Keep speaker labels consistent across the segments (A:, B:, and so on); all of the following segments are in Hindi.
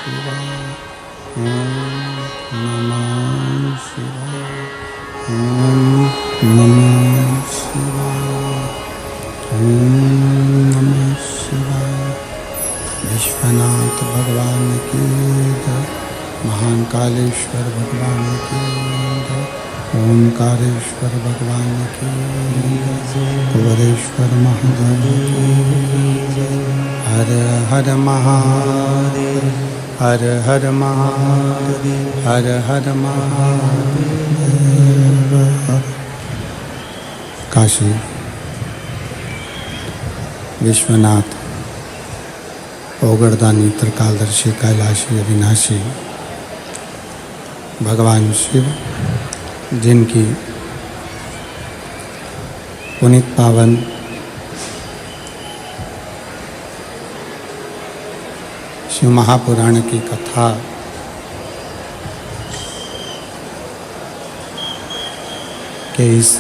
A: शिवाय। ओम नमः शिवाय। ओम नमः शिवाय। ओम नमः शिवाय। विश्वनाथ भगवान की जय। महान कालेश्वर भगवान की जय। ओंकारेश्वर भगवान की जय। कुबेरेश्वर महादेव की जय। हर हर महादेव। हर हर महादेव। हर हर महादेव। काशी विश्वनाथ ओगरदानी त्रिकालदर्शी कैलाशी अविनाशी भगवान शिव, जिनकी पुनीत पावन शिव महापुराण की कथा के इस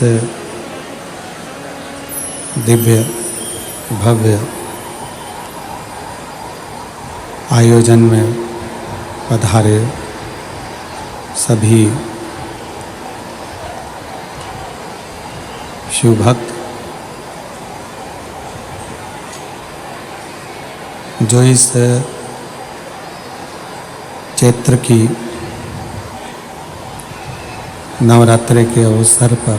A: दिव्य भव्य आयोजन में पधारे सभी शिव भक्त, जो इस चैत्र की नवरात्रि के अवसर पर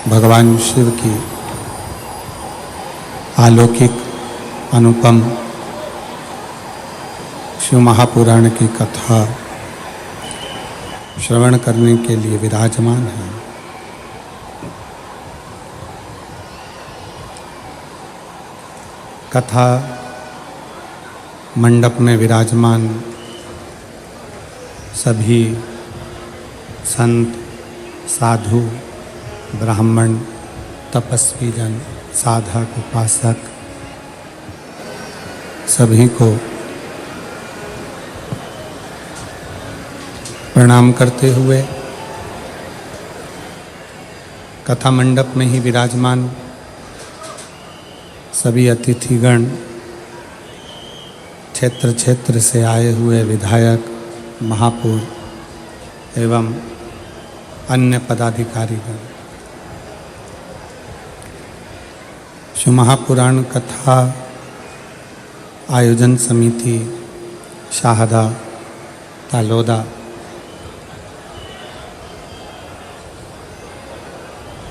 A: भगवान शिव की अलौकिक अनुपम शिव महापुराण की कथा श्रवण करने के लिए विराजमान है। कथा मंडप में विराजमान सभी संत, साधु, ब्राह्मण, तपस्वी जन, साधक, उपासक सभी को प्रणाम करते हुए कथा मंडप में ही विराजमान सभी अतिथिगण, क्षेत्र क्षेत्र से आए हुए विधायक, महापौर एवं अन्य पदाधिकारीगण, शिव महापुराण कथा आयोजन समिति शाहदा तालोदा,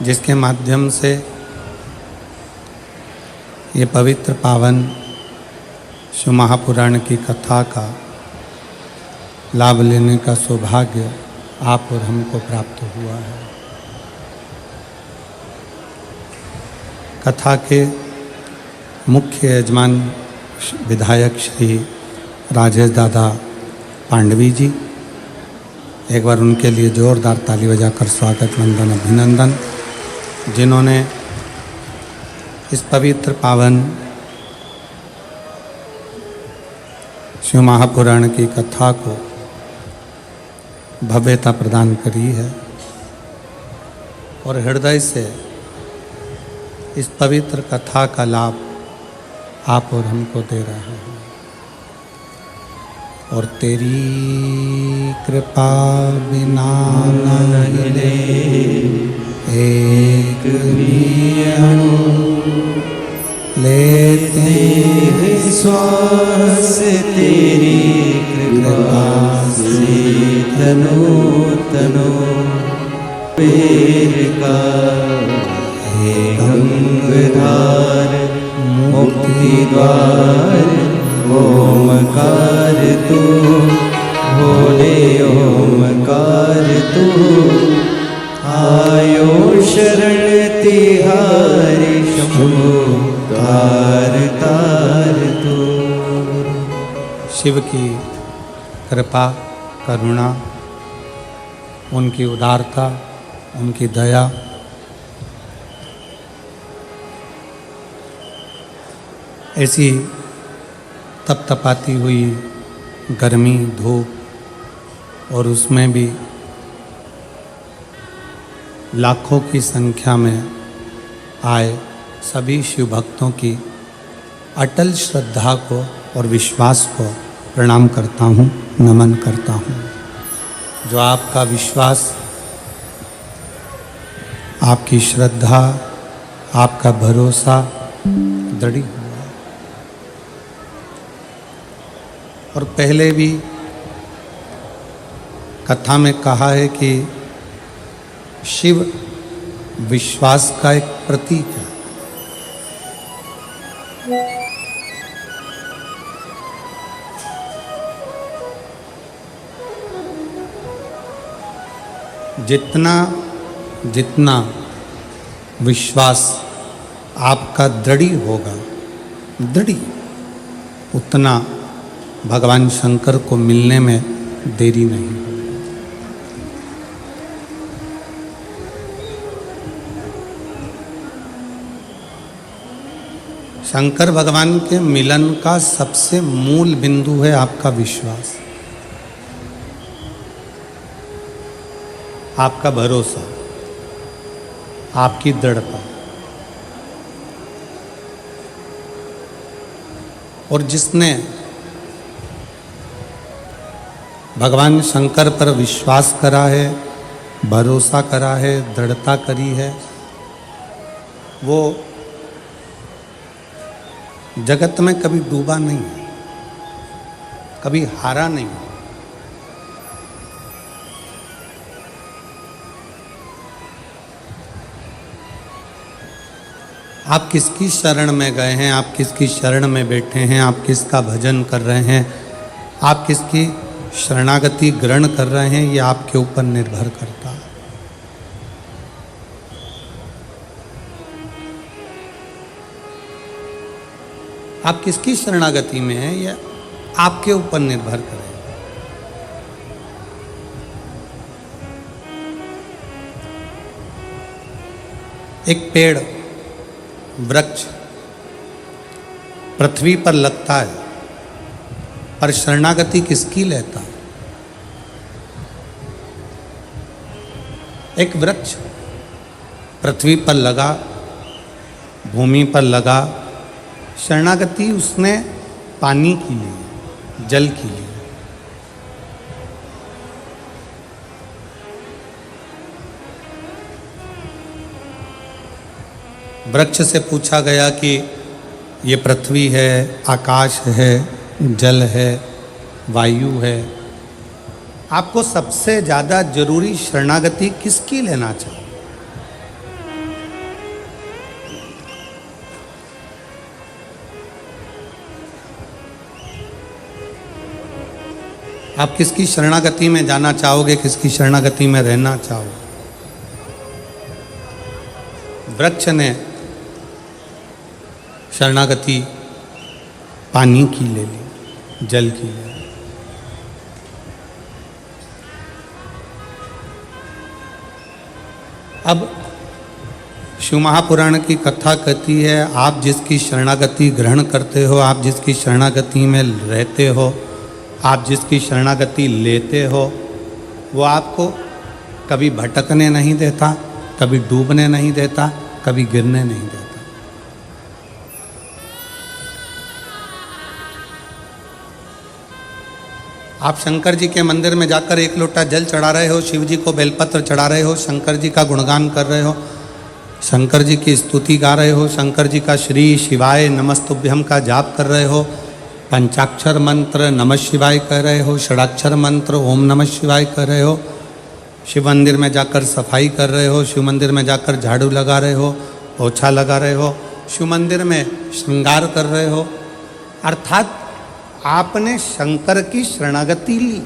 A: जिसके माध्यम से ये पवित्र पावन शिव महापुराण की कथा का लाभ लेने का सौभाग्य आप और हमको प्राप्त हुआ है। कथा के मुख्य यजमान विधायक श्री राजेश दादा पांडवी जी, एक बार उनके लिए जोरदार ताली बजाकर स्वागत, वंदन, अभिनंदन, जिन्होंने इस पवित्र पावन शिव महापुराण की कथा को भव्यता प्रदान करी है और हृदय से इस पवित्र कथा का लाभ आप और हमको दे रहे हैं। और तेरी कृपा बिना न हिले एक भी अणु, लेते
B: विश्वास तेरी कृपा से तनो तनो पेर का हे गंगाधार मुक्ति द्वार ओमकार तू, भोले ओमकार तू, आयो शरण तिहारी शंभो तार तार तू।
A: शिव की कृपा, करुणा, उनकी उदारता, उनकी दया ऐसी तपतपाती हुई गर्मी, धूप और उसमें भी लाखों की संख्या में आए सभी शिव भक्तों की अटल श्रद्धा को और विश्वास को प्रणाम करता हूँ, नमन करता हूँ। जो आपका विश्वास, आपकी श्रद्धा, आपका भरोसा दृढ़ हुआ। और पहले भी कथा में कहा है कि शिव विश्वास का एक प्रतीक है। जितना विश्वास आपका दृढ़ होगा, उतना भगवान शंकर को मिलने में देरी नहीं होगी। शंकर भगवान के मिलन का सबसे मूल बिंदु है आपका विश्वास, आपका भरोसा, आपकी दृढ़ता। और जिसने भगवान शंकर पर विश्वास करा है, भरोसा करा है, दृढ़ता करी है, वो जगत में कभी डूबा नहीं है, कभी हारा नहीं। आप किसकी शरण में गए हैं, आप किसकी शरण में बैठे हैं, आप किसका भजन कर रहे हैं, आप किसकी शरणागति ग्रहण कर रहे हैं, ये आपके ऊपर निर्भर करता है। आप किसकी शरणागति में हैं, ये आपके ऊपर निर्भर करेगा। एक पेड़, वृक्ष पृथ्वी पर लगता है, पर शरणागति किसकी लेता है? एक वृक्ष पृथ्वी पर लगा, भूमि पर लगा, शरणागति उसने पानी की ली, जल की ली। वृक्ष से पूछा गया कि ये पृथ्वी है, आकाश है, जल है, वायु है, आपको सबसे ज़्यादा जरूरी शरणागति किसकी लेना चाहिए? आप किसकी शरणागति में जाना चाहोगे, किसकी शरणागति में रहना चाहोगे? वृक्ष ने शरणागति पानी की ले ली, जल की ले ली। अब शिव महापुराण की कथा कहती है, आप जिसकी शरणागति ग्रहण करते हो, आप जिसकी शरणागति में रहते हो, आप जिसकी शरणागति लेते हो, वो आपको कभी भटकने नहीं देता, कभी डूबने नहीं देता, कभी गिरने नहीं देता। आप शंकर जी के मंदिर में जाकर एक लोटा जल चढ़ा रहे हो, शिव जी को बेलपत्र चढ़ा रहे हो, शंकर जी का गुणगान कर रहे हो, शंकर जी की स्तुति गा रहे हो, शंकर जी का श्री शिवाय नमस्तुभ्यम का जाप कर रहे हो, पंचाक्षर मंत्र नमः शिवाय कह रहे हो, षडाक्षर मंत्र ओम नमः शिवाय कह रहे हो, शिव मंदिर में जाकर सफाई कर रहे हो, शिव मंदिर में जाकर झाड़ू लगा रहे हो, पोछा लगा रहे हो, शिव मंदिर में श्रृंगार कर रहे हो, अर्थात आपने शंकर की शरणागति ली।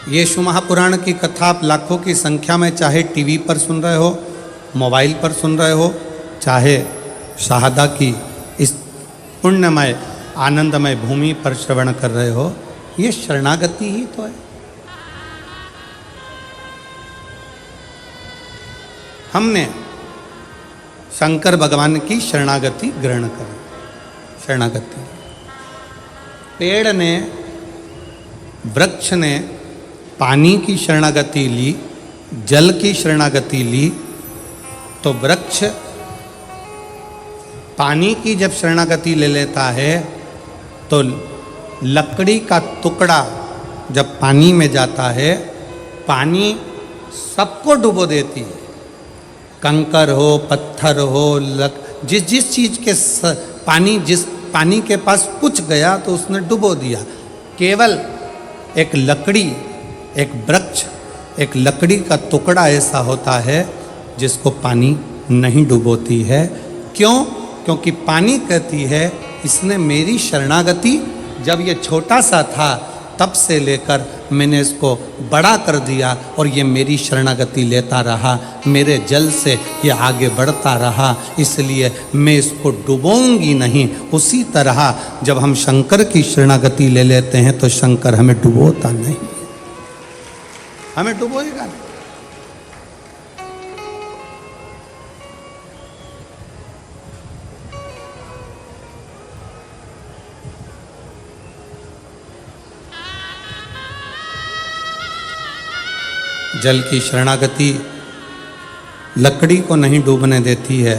A: ये शिव महापुराण की कथा आप लाखों की संख्या में चाहे टीवी पर सुन रहे हो, मोबाइल पर सुन रहे हो, चाहे शाहदा की इस पुण्यमय आनंदमय भूमि पर श्रवण कर रहे हो, ये शरणागति ही तो है। हमने शंकर भगवान की शरणागति ग्रहण करें। शरणागति पेड़ ने, वृक्ष ने पानी की शरणागति ली, जल की शरणागति ली, तो वृक्ष पानी की जब शरणागति ले लेता है तो लकड़ी का टुकड़ा जब पानी में जाता है, पानी सबको डुबो देती है। कंकर हो, पत्थर हो, जिस चीज के जिस पानी के पास कुछ गया तो उसने डुबो दिया। केवल एक लकड़ी, एक वृक्ष, एक लकड़ी का टुकड़ा ऐसा होता है जिसको पानी नहीं डुबोती है। क्यों? क्योंकि पानी कहती है इसने मेरी शरणागति, जब ये छोटा सा था तब से लेकर मैंने इसको बड़ा कर दिया और ये मेरी शरणागति लेता रहा, मेरे जल से ये आगे बढ़ता रहा, इसलिए मैं इसको डुबोऊंगी नहीं। उसी तरह जब हम शंकर की शरणागति ले लेते हैं तो शंकर हमें डुबोता नहीं, हमें डुबोएगा नहीं। जल की शरणागति लकड़ी को नहीं डूबने देती है,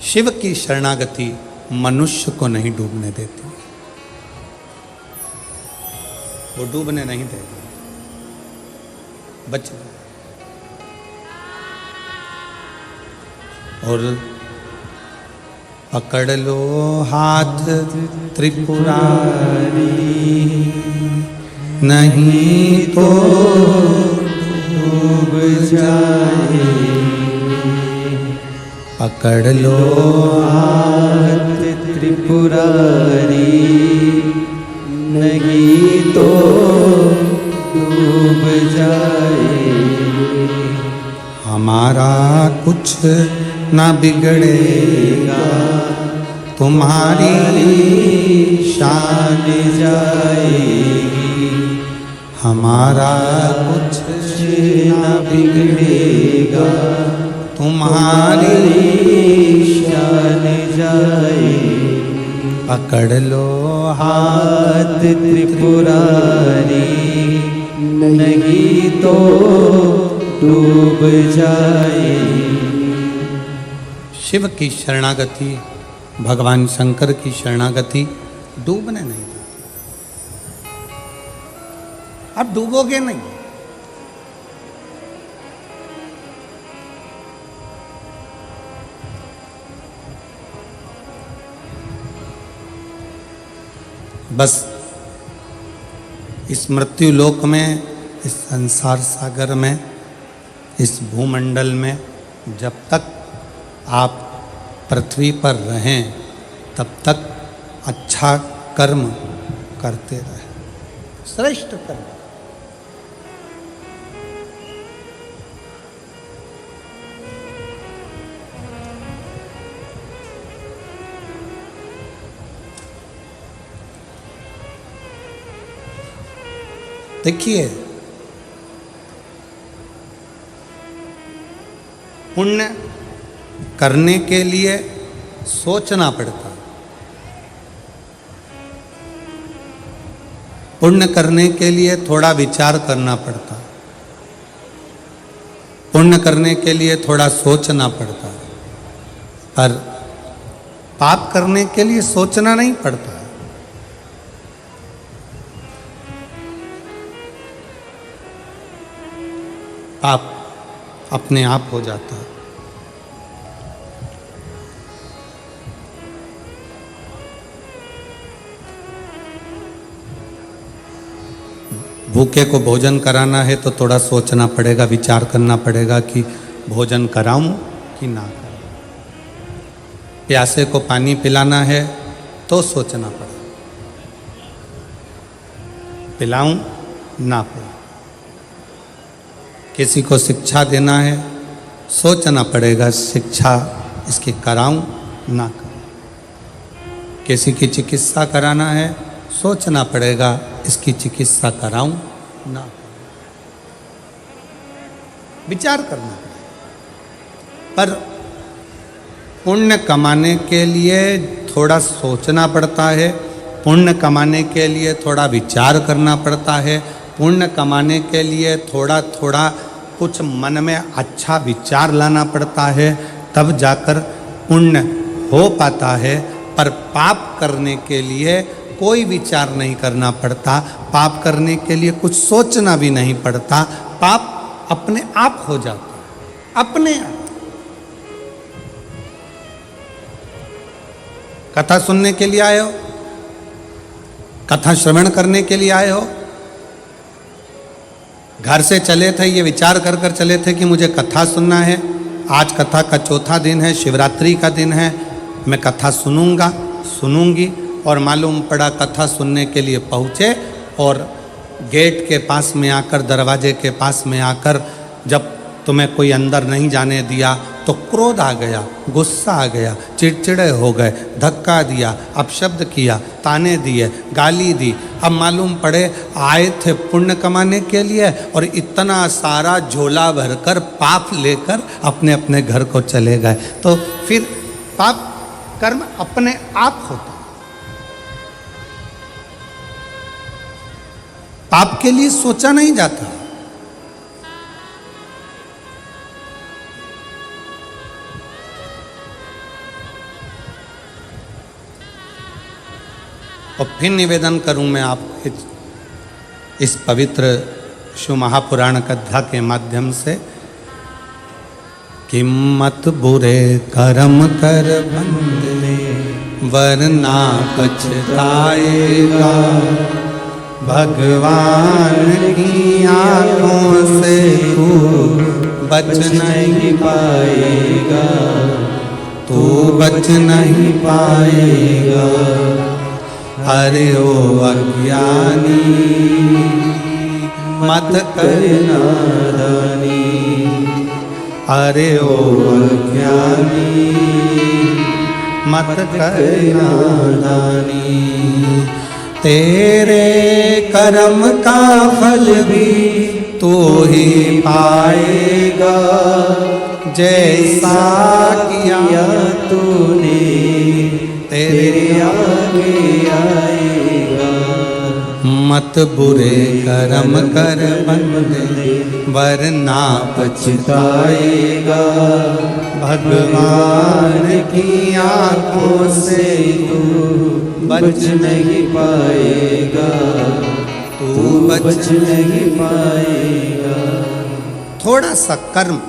A: शिव की शरणागति मनुष्य को नहीं डूबने देती है, वो डूबने नहीं देगा, बच गया। और पकड़ लो हाथ त्रिपुरारी, नहीं तो
B: डूब जाए।
A: पकड़ लो
B: हाथ त्रिपुरारी, नहीं तो डूब जाए।
A: हमारा कुछ ना बिगड़ेगा, तुम्हारी शान
B: जाएगी।
A: हमारा कुछ
B: ना बिगड़ेगा,
A: तुम्हारी
B: शान जाएगी।
A: पकड़ लो
B: हाथ त्रिपुरारी, नहीं तो डूब जाए।
A: शिव की शरणागति, भगवान शंकर की शरणागति डूबने नहीं देती। अब डूबोगे नहीं, बस इस मृत्यु लोक में, इस संसार सागर में, इस भूमंडल में जब तक आप पृथ्वी पर रहें तब तक अच्छा कर्म करते रहें, श्रेष्ठ कर्म। देखिए, पुण्य करने के लिए सोचना पड़ता, पुण्य करने के लिए थोड़ा विचार करना पड़ता, पुण्य करने के लिए थोड़ा सोचना पड़ता, पर पाप करने के लिए सोचना नहीं पड़ता। पाप अपने आप हो जाता है। भूखे को भोजन कराना है तो थोड़ा सोचना पड़ेगा, विचार करना पड़ेगा कि भोजन कराऊं कि ना कराऊं। प्यासे को पानी पिलाना है तो सोचना पड़ेगा, पिलाऊं ना पिलाऊं। किसी को शिक्षा देना है, सोचना पड़ेगा शिक्षा इसकी कराऊं ना कराऊं। किसी की चिकित्सा कराना है, सोचना पड़ेगा इसकी चिकित्सा कराऊं ना कराऊं। विचार करना पड़ेगा। पर पुण्य कमाने के लिए थोड़ा सोचना पड़ता है, पुण्य कमाने के लिए थोड़ा विचार करना पड़ता है, पुण्य कमाने के लिए थोड़ा थोड़ा कुछ मन में अच्छा विचार लाना पड़ता है, तब जाकर पुण्य हो पाता है। पर पाप करने के लिए कोई विचार नहीं करना पड़ता, पाप करने के लिए कुछ सोचना भी नहीं पड़ता, पाप अपने आप हो जाता है, अपने आप। कथा सुनने के लिए आए हो, कथा श्रवण करने के लिए आए हो, घर से चले थे ये विचार कर कर चले थे कि मुझे कथा सुनना है, आज कथा का चौथा दिन है, शिवरात्रि का दिन है, मैं कथा सुनूंगा सुनूंगी। और मालूम पड़ा कथा सुनने के लिए पहुँचे और गेट के पास में आकर, दरवाजे के पास में आकर जब तुम्हें कोई अंदर नहीं जाने दिया तो क्रोध आ गया, गुस्सा आ गया, चिड़चिड़े हो गए, धक्का दिया, अपशब्द किया, ताने दिए, गाली दी। अब मालूम पड़े आए थे पुण्य कमाने के लिए और इतना सारा झोला भरकर पाप लेकर अपने अपने घर को चले गए। तो फिर पाप कर्म अपने आप होता, पाप के लिए सोचा नहीं जाता। और फिर निवेदन करूं मैं आपको इस पवित्र शिव महापुराण कथा के माध्यम से कि मत बुरे कर्म कर बंदे वरना पछताएगा, भगवान की आंखों से तू बच नहीं पाएगा, तू बच नहीं पाएगा। अरे ओ अज्ञानी मत कर नादानी, अरे ओ अज्ञानी मत कर नादानी। तेरे कर्म का फल भी तू ही पाएगा, जैसा किया तूने तेरे आगे आएगा। मत बुरे कर्म कर बंदे वरना पछताएगा, भगवान की आंखों से तू बच नहीं पाएगा, तू बच नहीं पाएगा। थोड़ा सा कर्म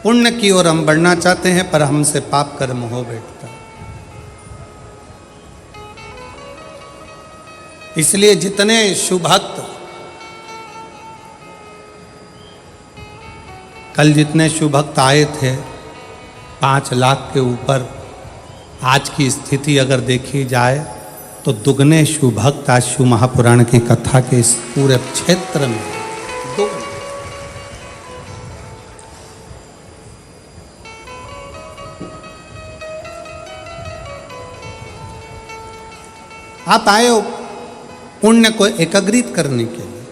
A: पुण्य की ओर हम बढ़ना चाहते हैं पर हमसे पाप कर्म हो बैठता है। इसलिए जितने शुभ भक्त कल जितने शुभ भक्त आए थे 5 लाख के ऊपर, आज की स्थिति अगर देखी जाए तो दुगने शुभ भक्त आज शिव महापुराण की कथा के इस पूरे क्षेत्र में दुगने। आप आए हो पुण्य को एकत्रित करने के लिए,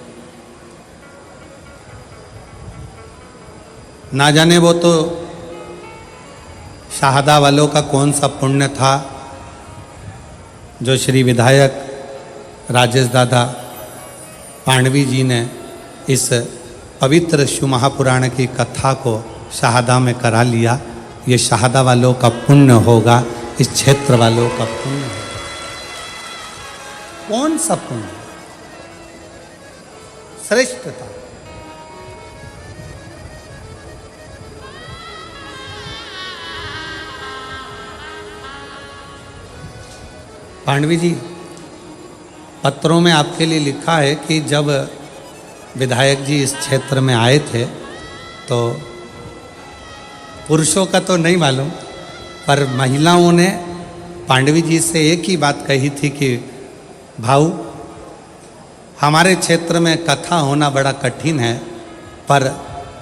A: ना जाने वो तो शाहदा वालों का कौन सा पुण्य था जो श्री विधायक राजेश दादा पांडवी जी ने इस पवित्र शिव महापुराण की कथा को शाहदा में करा लिया। ये शाहदा वालों का पुण्य होगा, इस क्षेत्र वालों का पुण्य होगा। कौन सा पुण्य? श्रेष्ठता। पांडवी जी पत्रों में आपके लिए लिखा है कि जब विधायक जी इस क्षेत्र में आए थे तो पुरुषों का तो नहीं मालूम पर महिलाओं ने पांडवी जी से एक ही बात कही थी कि भाऊ हमारे क्षेत्र में कथा होना बड़ा कठिन है, पर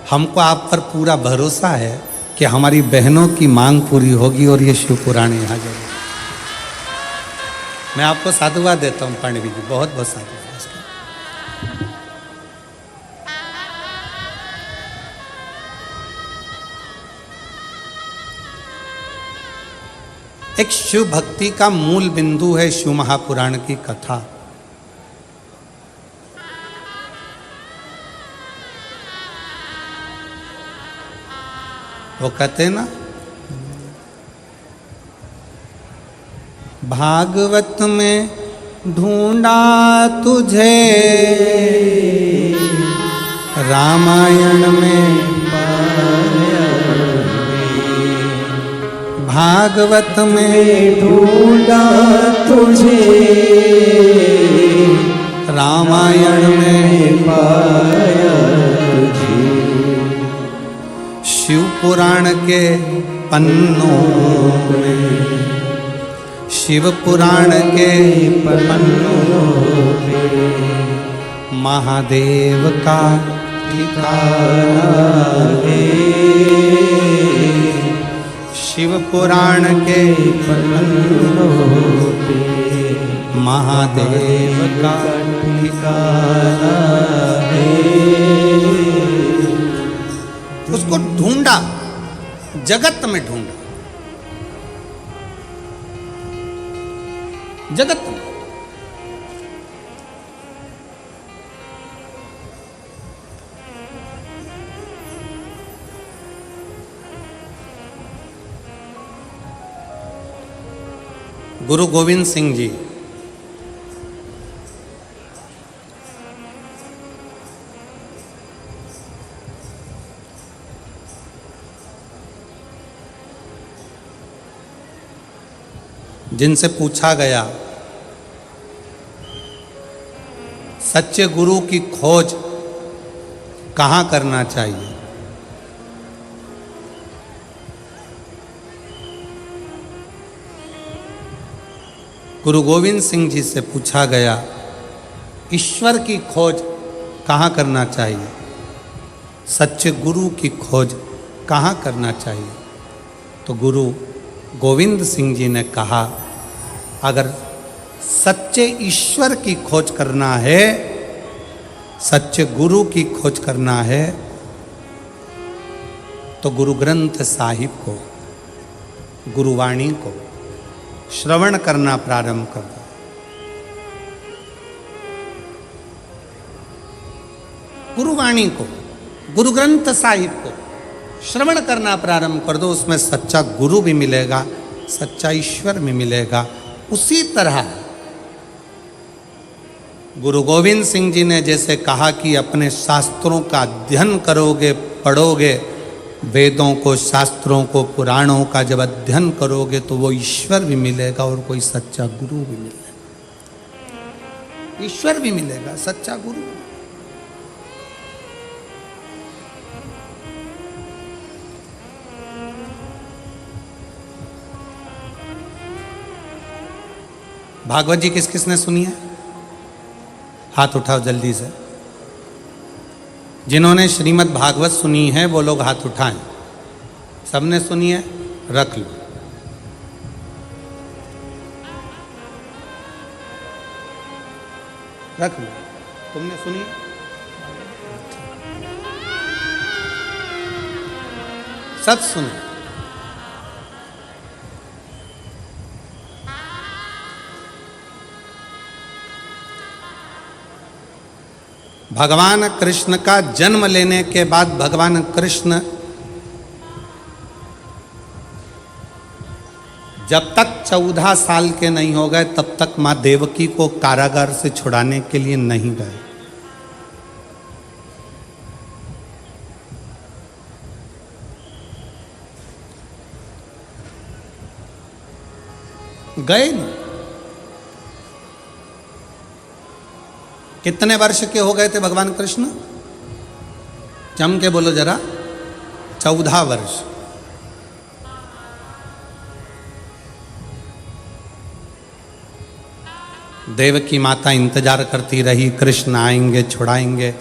A: हमको आप पर पूरा भरोसा है कि हमारी बहनों की मांग पूरी होगी और ये शिव पुराण यहाँ जरूर। मैं आपको साधुवाद देता हूँ पांडवी जी, बहुत बहुत साधुवाद। एक शिव भक्ति का मूल बिंदु है शिव महापुराण की कथा। वो कहते ना, भागवत में ढूंढा तुझे, रामायण में पाया, भागवत में
B: ढूंढा तुझे,
A: रामायण में
B: पाया तुझे,
A: शिव पुराण के पन्नों में, शिव पुराण के पन्नों में महादेव का ठिकाना है। शिव पुराण के पन्नों पे महादेव का ठिकाना है। उसको ढूंढा, जगत में ढूंढा, जगत में। गुरु गोविंद सिंह जी जिनसे पूछा गया सच्चे गुरु की खोज कहाँ करना चाहिए, गुरु गोविंद सिंह जी से पूछा गया ईश्वर की खोज कहाँ करना चाहिए, सच्चे गुरु की खोज कहाँ करना चाहिए। तो गुरु गोविंद सिंह जी ने कहा, अगर सच्चे ईश्वर की खोज करना है, सच्चे गुरु की खोज करना है, तो गुरु ग्रंथ साहिब को, गुरुवाणी को श्रवण करना प्रारंभ कर दो। गुरुवाणी को, गुरु ग्रंथ साहिब को श्रवण करना प्रारंभ कर दो। उसमें सच्चा गुरु भी मिलेगा, सच्चा ईश्वर भी मिलेगा। उसी तरह गुरु गोविंद सिंह जी ने जैसे कहा कि अपने शास्त्रों का अध्ययन करोगे, पढ़ोगे, वेदों को, शास्त्रों को, पुराणों का जब अध्ययन करोगे तो वो ईश्वर भी मिलेगा और कोई सच्चा गुरु भी मिलेगा। ईश्वर भी मिलेगा, सच्चा गुरु। भागवत जी किस किस ने सुनी है? हाथ उठाओ जल्दी से। जिन्होंने श्रीमद् भागवत सुनी है वो लोग हाथ उठाएं। सबने सुनी है? रख लो। रख लो। तुमने सुनी है? सब सुने। भगवान कृष्ण का जन्म लेने के बाद भगवान कृष्ण जब तक 14 साल के नहीं हो गए तब तक मां देवकी को कारागार से छुड़ाने के लिए नहीं गए। गए नहीं। कितने वर्ष के हो गए थे भगवान कृष्ण? जम के बोलो जरा। 14 वर्ष। देवकी माता इंतजार करती रही, कृष्ण आएंगे, छुड़ाएंगे।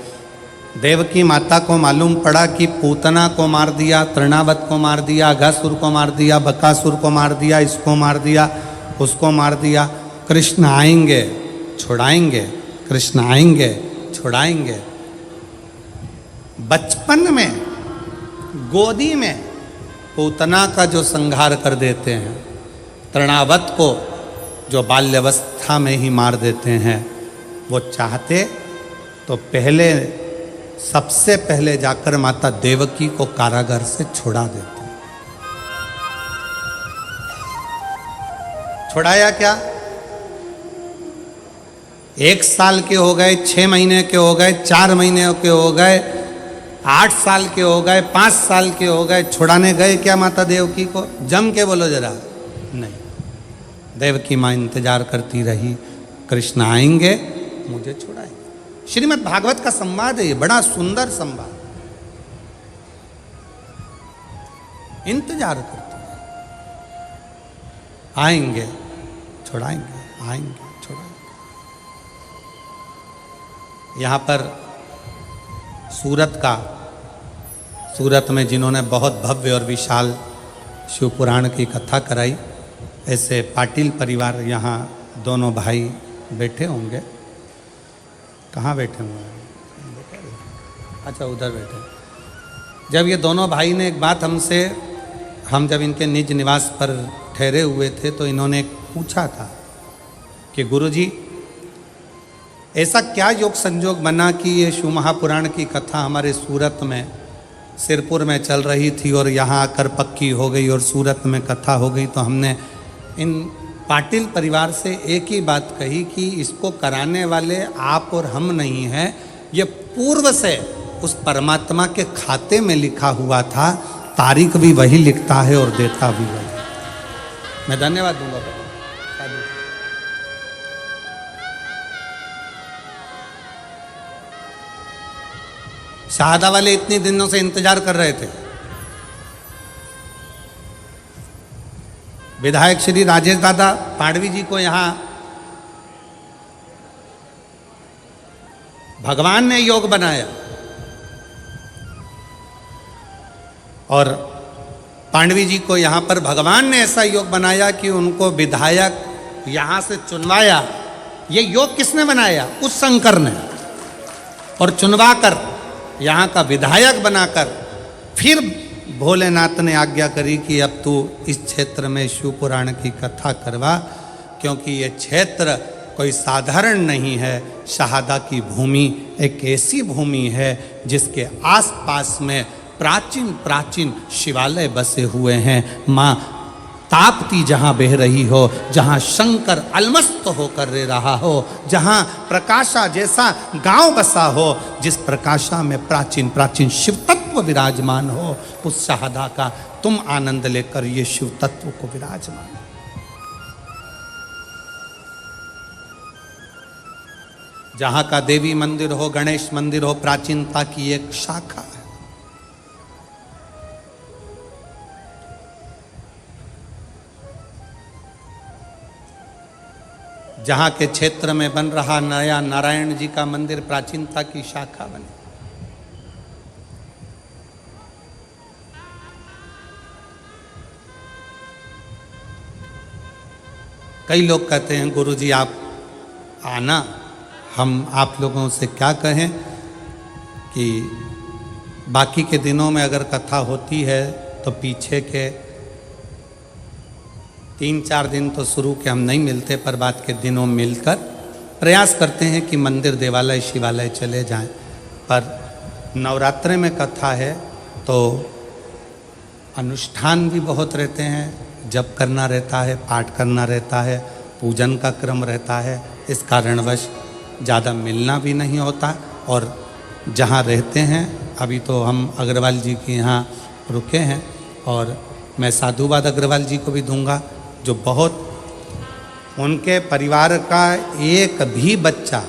A: देवकी माता को मालूम पड़ा कि पूतना को मार दिया, तृणावत को मार दिया, अघासुर को मार दिया, बकासुर को मार दिया, इसको मार दिया, उसको मार दिया। कृष्ण आएंगे, छुड़ाएंगे, कृष्ण आएंगे, छुड़ाएंगे। बचपन में गोदी में पूतना का जो संहार कर देते हैं, तृणावत को जो बाल्यावस्था में ही मार देते हैं, वो चाहते तो पहले, सबसे पहले जाकर माता देवकी को कारागार से छुड़ा देते। छुड़ाया क्या? 1 साल के हो गए, 6 महीने के हो गए, 4 महीने के हो गए, 8 साल के हो गए, 5 साल के हो गए, छुड़ाने गए क्या माता देवकी को? जम के बोलो जरा। नहीं, देवकी माँ इंतजार करती रही, कृष्ण आएंगे मुझे छुड़ाएंगे। श्रीमद् भागवत का संवाद है ये, बड़ा सुंदर संवाद। इंतजार करती रही, आएंगे छुड़ाएंगे, आएंगे छुड़ाएंगे। यहाँ पर सूरत में जिन्होंने बहुत भव्य और विशाल शिव पुराण की कथा कराई, ऐसे पाटिल परिवार यहाँ दोनों भाई बैठे होंगे। कहाँ बैठे हुए हैं? अच्छा, उधर बैठे। जब ये दोनों भाई ने एक बात हमसे, हम जब इनके निज निवास पर ठहरे हुए थे तो इन्होंने एक पूछा था कि गुरुजी, ऐसा क्या योग संजोग बना कि ये शिव महापुराण की कथा हमारे सूरत में, सिरपुर में चल रही थी और यहाँ आकर पक्की हो गई और सूरत में कथा हो गई। तो हमने इन पाटिल परिवार से एक ही बात कही कि इसको कराने वाले आप और हम नहीं हैं, ये पूर्व से उस परमात्मा के खाते में लिखा हुआ था, तारीख भी वही लिखता है और देता भी वही। मैं धन्यवाद दूंगा। शाहदा वाले इतने दिनों से इंतजार कर रहे थे। विधायक श्री राजेश दादा पाड़वी जी को यहां भगवान ने योग बनाया और पांडवी जी को यहां पर भगवान ने ऐसा योग बनाया कि उनको विधायक यहां से चुनवाया। ये योग किसने बनाया? उस शंकर ने। और चुनवाकर यहाँ का विधायक बनाकर फिर भोलेनाथ ने आज्ञा करी कि अब तू इस क्षेत्र में शिव पुराण की कथा करवा, क्योंकि ये क्षेत्र कोई साधारण नहीं है। शहादा की भूमि एक ऐसी भूमि है जिसके आसपास में प्राचीन प्राचीन शिवालय बसे हुए हैं। माँ ताप्ती जहाँ बह रही हो, जहाँ शंकर अलमस्त होकर रह रहा हो, जहाँ प्रकाशा जैसा गांव बसा हो, जिस प्रकाशा में प्राचीन प्राचीन शिव तत्व विराजमान हो, उस शहादा का तुम आनंद लेकर ये शिव तत्व को विराजमान। जहाँ का देवी मंदिर हो, गणेश मंदिर हो, प्राचीनता की एक शाखा है। जहाँ के क्षेत्र में बन रहा नया नारायण जी का मंदिर प्राचीनता की शाखा बने। कई लोग कहते हैं गुरुजी आप आना, हम आप लोगों से क्या कहें कि बाकी के दिनों में अगर कथा होती है तो पीछे के 3-4 दिन तो शुरू के हम नहीं मिलते, पर बाद के दिनों मिलकर प्रयास करते हैं कि मंदिर देवालय शिवालय चले जाएं। पर नवरात्रि में कथा है तो अनुष्ठान भी बहुत रहते हैं, जप करना रहता है, पाठ करना रहता है, पूजन का क्रम रहता है। इस कारणवश ज़्यादा मिलना भी नहीं होता। और जहाँ रहते हैं, अभी तो हम अग्रवाल जी के यहाँ रुके हैं और मैं साधुवाद अग्रवाल जी को भी दूंगा, जो बहुत उनके परिवार का एक भी बच्चा,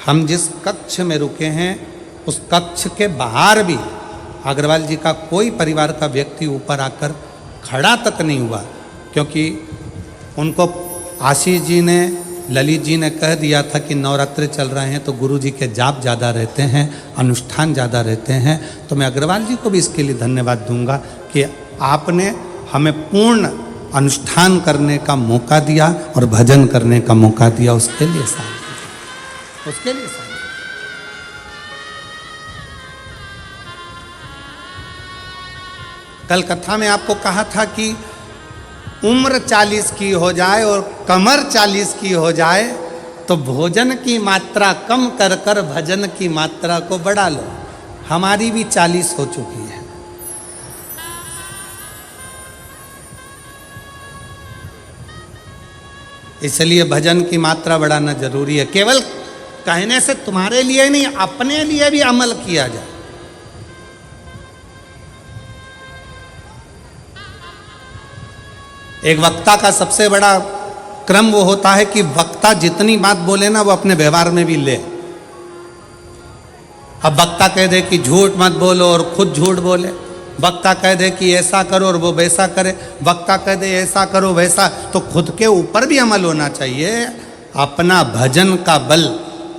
A: हम जिस कक्ष में रुके हैं उस कक्ष के बाहर भी अग्रवाल जी का कोई परिवार का व्यक्ति ऊपर आकर खड़ा तक नहीं हुआ, क्योंकि उनको आशीष जी ने, ललित जी ने कह दिया था कि नवरात्रि चल रहे हैं तो गुरु जी के जाप ज़्यादा रहते हैं, अनुष्ठान ज़्यादा रहते हैं। तो मैं अग्रवाल जी को भी इसके लिए धन्यवाद दूंगा कि आपने हमें पूर्ण अनुष्ठान करने का मौका दिया और भजन करने का मौका दिया। उसके लिए साथ, उसके लिए साथ। कल कथा में आपको कहा था कि उम्र 40 की हो जाए और कमर 40 की हो जाए तो भोजन की मात्रा कम कर कर भजन की मात्रा को बढ़ा लो। हमारी भी 40 हो चुकी है। इसलिए भजन की मात्रा बढ़ाना जरूरी है। केवल कहने से तुम्हारे लिए नहीं, अपने लिए भी अमल किया जाए। एक वक्ता का सबसे बड़ा क्रम वो होता है कि वक्ता जितनी बात बोले ना वो अपने व्यवहार में भी ले। अब वक्ता कह दे कि झूठ मत बोलो और खुद झूठ बोले, वक्ता कह दे कि ऐसा करो और वो वैसा करे, वक्ता कह दे ऐसा करो वैसा, तो खुद के ऊपर भी अमल होना चाहिए। अपना भजन का बल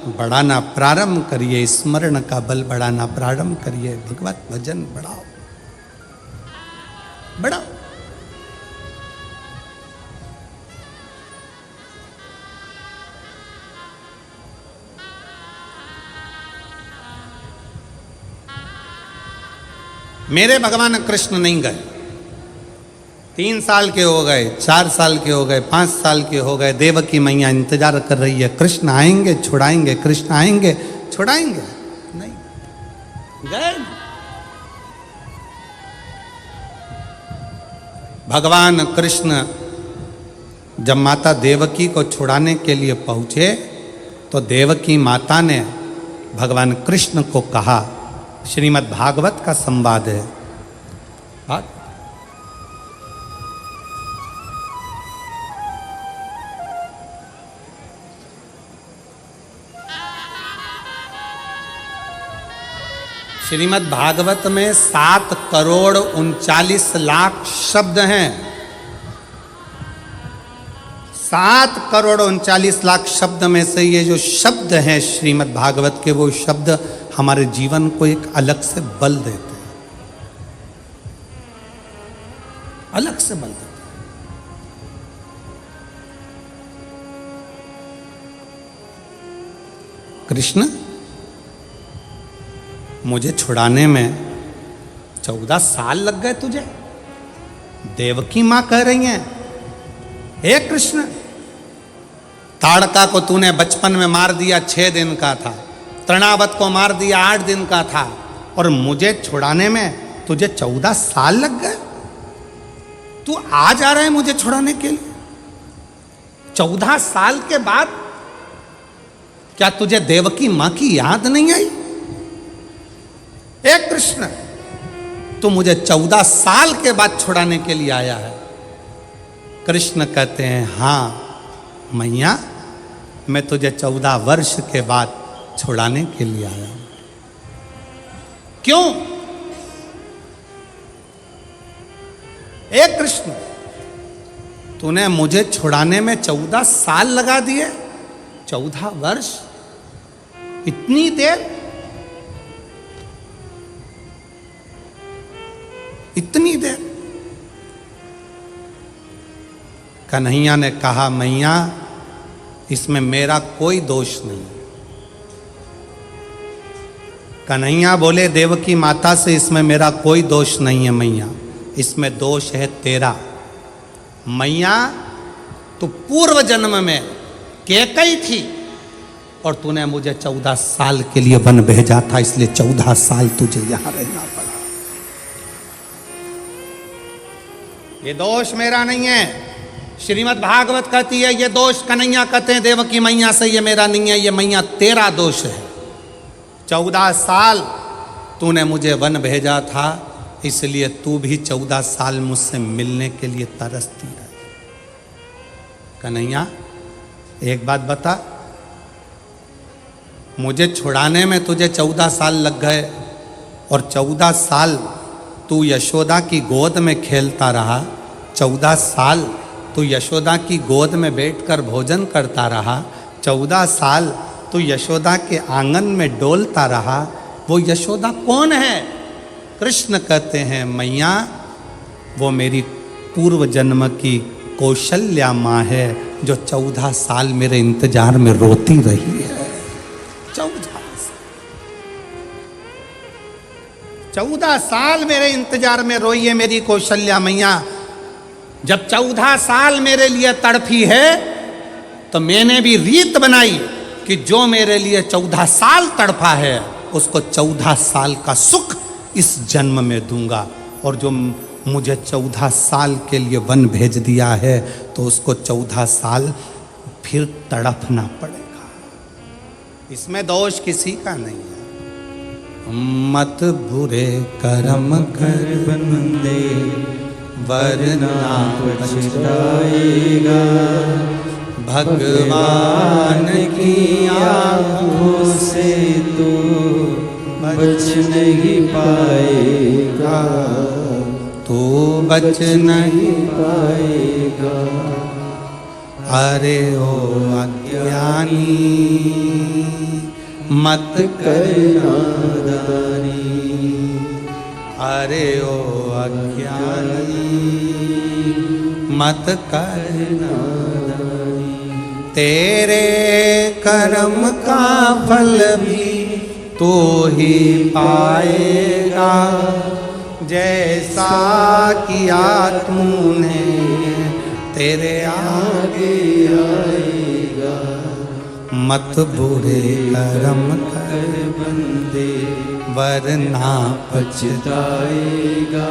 A: बढ़ाना प्रारंभ करिए, स्मरण का बल बढ़ाना प्रारंभ करिए, भगवत भजन बढ़ाओ बढ़ाओ। मेरे भगवान कृष्ण नहीं गए, 3 साल के हो गए, 4 साल के हो गए, 5 साल के हो गए, देवकी मैया इंतजार कर रही है, कृष्ण आएंगे छुड़ाएंगे, कृष्ण आएंगे छुड़ाएंगे, नहीं गए। भगवान कृष्ण जब माता देवकी को छुड़ाने के लिए पहुंचे तो देवकी माता ने भगवान कृष्ण को कहा, श्रीमद् भागवत का संवाद है। श्रीमद् भागवत में 7 करोड़ 39 लाख शब्द हैं। 7 करोड़ 39 लाख शब्द में से ये जो शब्द हैं श्रीमद् भागवत के, वो शब्द हमारे जीवन को एक अलग से बल देते हैं, अलग से बल देते हैं। कृष्ण मुझे छुड़ाने में 14 साल लग गए तुझे, देवकी मां कह रही हैं, हे कृष्ण ताड़का को तूने बचपन में मार दिया, 6 दिन का था, तृणावत को मार दिया 8 दिन का था, और मुझे छुड़ाने में तुझे 14 साल लग गए। तू आ जा रहा है मुझे छुड़ाने के लिए 14 साल के बाद? क्या तुझे देवकी मां की याद नहीं आई? हे कृष्ण तू मुझे 14 साल के बाद छुड़ाने के लिए आया है। कृष्ण कहते हैं, हां मैया मैं तुझे 14 वर्ष के बाद छुड़ाने के लिए आया हूं। क्यों? हे कृष्ण तूने मुझे छुड़ाने में 14 साल लगा दिए, 14 वर्ष, इतनी देर, इतनी देर। कन्हैया ने कहा, मैया इसमें मेरा कोई दोष नहीं। कन्हैया बोले देवकी माता से, इसमें मेरा कोई दोष नहीं है मैया, इसमें दोष है तेरा। मैया तू पूर्व जन्म में कैकई थी और तूने मुझे 14 साल के लिए वन भेजा था, इसलिए 14 साल तुझे यहां रहना पड़ा। ये दोष मेरा नहीं है। श्रीमद् भागवत कहती है ये दोष कन्हैया कहते हैं देवकी मैया से, ये मेरा नहीं है, ये मैया तेरा दोष है। 14 साल तूने मुझे वन भेजा था, इसलिए तू भी 14 साल मुझसे मिलने के लिए तरसती रही। कन्हैया एक बात बता, मुझे छुड़ाने में तुझे 14 साल लग गए और 14 साल तू यशोदा की गोद में खेलता रहा, 14 साल तू यशोदा की गोद में बैठकर भोजन करता रहा, 14 साल तू यशोदा के आंगन में डोलता रहा। वो यशोदा कौन है? कृष्ण कहते हैं मैया वो मेरी पूर्व जन्म की कौशल्या माँ है, जो 14 साल मेरे इंतजार में रोती रही है। 14 साल मेरे इंतजार में रोई है मेरी कौशल्या मैया। जब 14 साल मेरे लिए तड़फी है तो मैंने भी रीत बनाई कि जो मेरे लिए 14 साल तड़फा है उसको 14 साल का सुख इस जन्म में दूंगा, और जो मुझे 14 साल के लिए वन भेज दिया है तो उसको 14 साल फिर तड़पना पड़ेगा। इसमें दोष किसी का नहीं है। मत बुरे कर्म कर
B: बंदे
A: वरना
B: पछताएगा,
A: भगवान की
B: आँखों से तू बच नहीं पाएगा,
A: तू बच नहीं
B: पाएगा।
A: अरे ओ अज्ञानी मत
B: करना दानी,
A: अरे ओ अज्ञानी मत करना
B: दानी।
A: तेरे कर्म का फल भी तू ही पाएगा, जैसा किया तूने तेरे आगे आएगा। मत बुरे कर्म कर
B: बंदे
A: वरना
B: पछताएगा,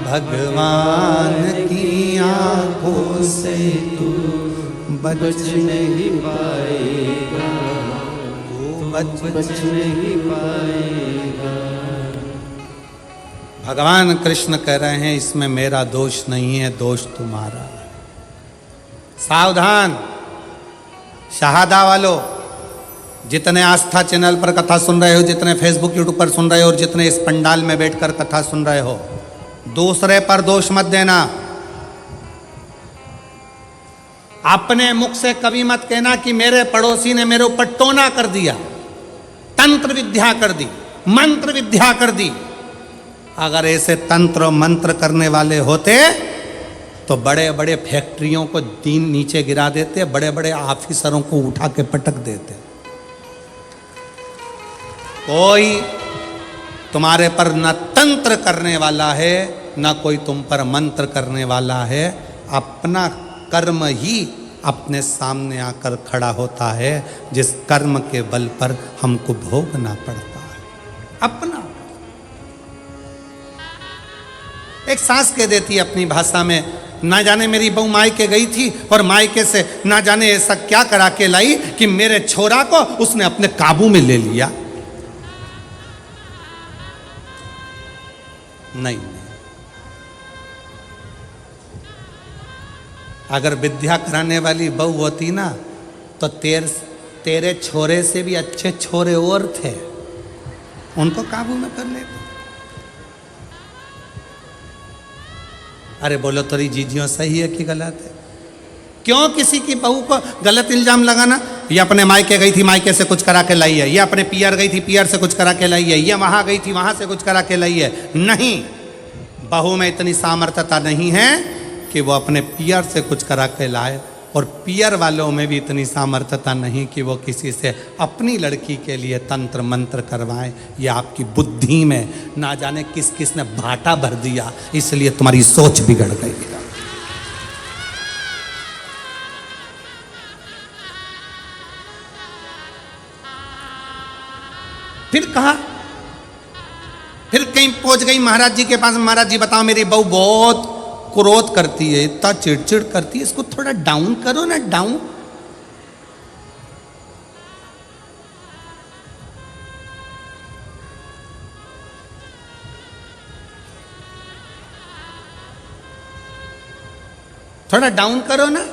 A: भगवान की आंखों से तू
B: बच नहीं पाएगा,
A: तू बच
B: बच नहीं पाएगा।
A: भगवान कृष्ण कह रहे हैं इसमें मेरा दोष नहीं है, दोष तुम्हारा है। सावधान शहादा वालों, जितने आस्था चैनल पर कथा सुन रहे हो, जितने फेसबुक यूट्यूब पर सुन रहे हो और जितने इस पंडाल में बैठकर कथा सुन रहे हो, दूसरे पर दोष मत देना। अपने मुख से कभी मत कहना कि मेरे पड़ोसी ने मेरे ऊपर टोना कर दिया, तंत्र विद्या कर दी, मंत्र विद्या कर दी। अगर ऐसे तंत्र मंत्र करने वाले होते तो बड़े बड़े फैक्ट्रियों को दीन नीचे गिरा देते, बड़े बड़े ऑफिसरों को उठा के पटक देते। कोई तुम्हारे पर न तंत्र करने वाला है, न कोई तुम पर मंत्र करने वाला है। अपना कर्म ही अपने सामने आकर खड़ा होता है, जिस कर्म के बल पर हमको भोगना पड़ता है। अपना एक सास कह देती है अपनी भाषा में, ना जाने मेरी बहू मायके गई थी और मायके से ना जाने ऐसा क्या करा के लाई कि मेरे छोरा को उसने अपने काबू में ले लिया। नहीं, अगर विद्या कराने वाली बहू होती ना तो तेरे छोरे से भी अच्छे छोरे और थे, उनको काबू में कर लेते। अरे बोलो तोरी जीजियों सही है कि गलत है? क्यों किसी की बहू को गलत इल्जाम लगाना? ये अपने मायके गई थी, मायके से कुछ करा के लाई है, ये अपने पियर गई थी, पियर से कुछ करा के लाई है, ये वहां गई थी, वहां से कुछ करा के लाई है। नहीं, बहू में इतनी सामर्थ्यता नहीं है कि वो अपने पियर से कुछ करा के लाए, और पियर वालों में भी इतनी सामर्थ्यता नहीं कि वो किसी से अपनी लड़की के लिए तंत्र मंत्र करवाएं। ये आपकी बुद्धि में ना जाने किस किस ने भाटा भर दिया, इसलिए तुम्हारी सोच बिगड़ गई। फिर कहा, फिर कहीं पहुंच गई महाराज जी के पास। महाराज जी बताओ, मेरी बहू बहुत क्रोध करती है, इतना चिड़चिड़ करती है, इसको थोड़ा डाउन करो ना, डाउन। थोड़ा डाउन करो ना।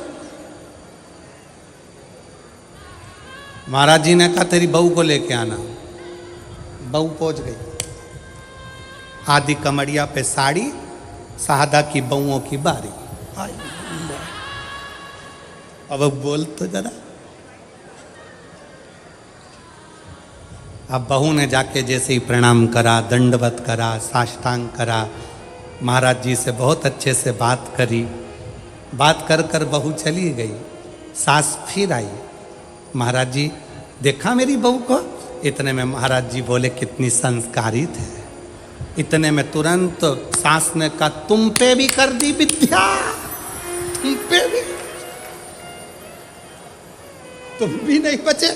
A: महाराज जी ने कहा तेरी बहू को लेके आना। बहू पहुंच गई, आदि कमरिया पे साड़ी, साहदा की बहुओं की बारी। अब बोल तो जरा। अब बहू ने जाके जैसे ही प्रणाम करा, दंडवत करा, साष्टांग करा, महाराज जी से बहुत अच्छे से बात करी। बात कर कर बहू चली गई। सास फिर आई, महाराज जी देखा मेरी बहू को? इतने में महाराज जी बोले कितनी संस्कारी थे। इतने में तुरंत सास ने कहा तुम पे भी कर दी विद्या, तुम पे भी, तुम भी नहीं बचे।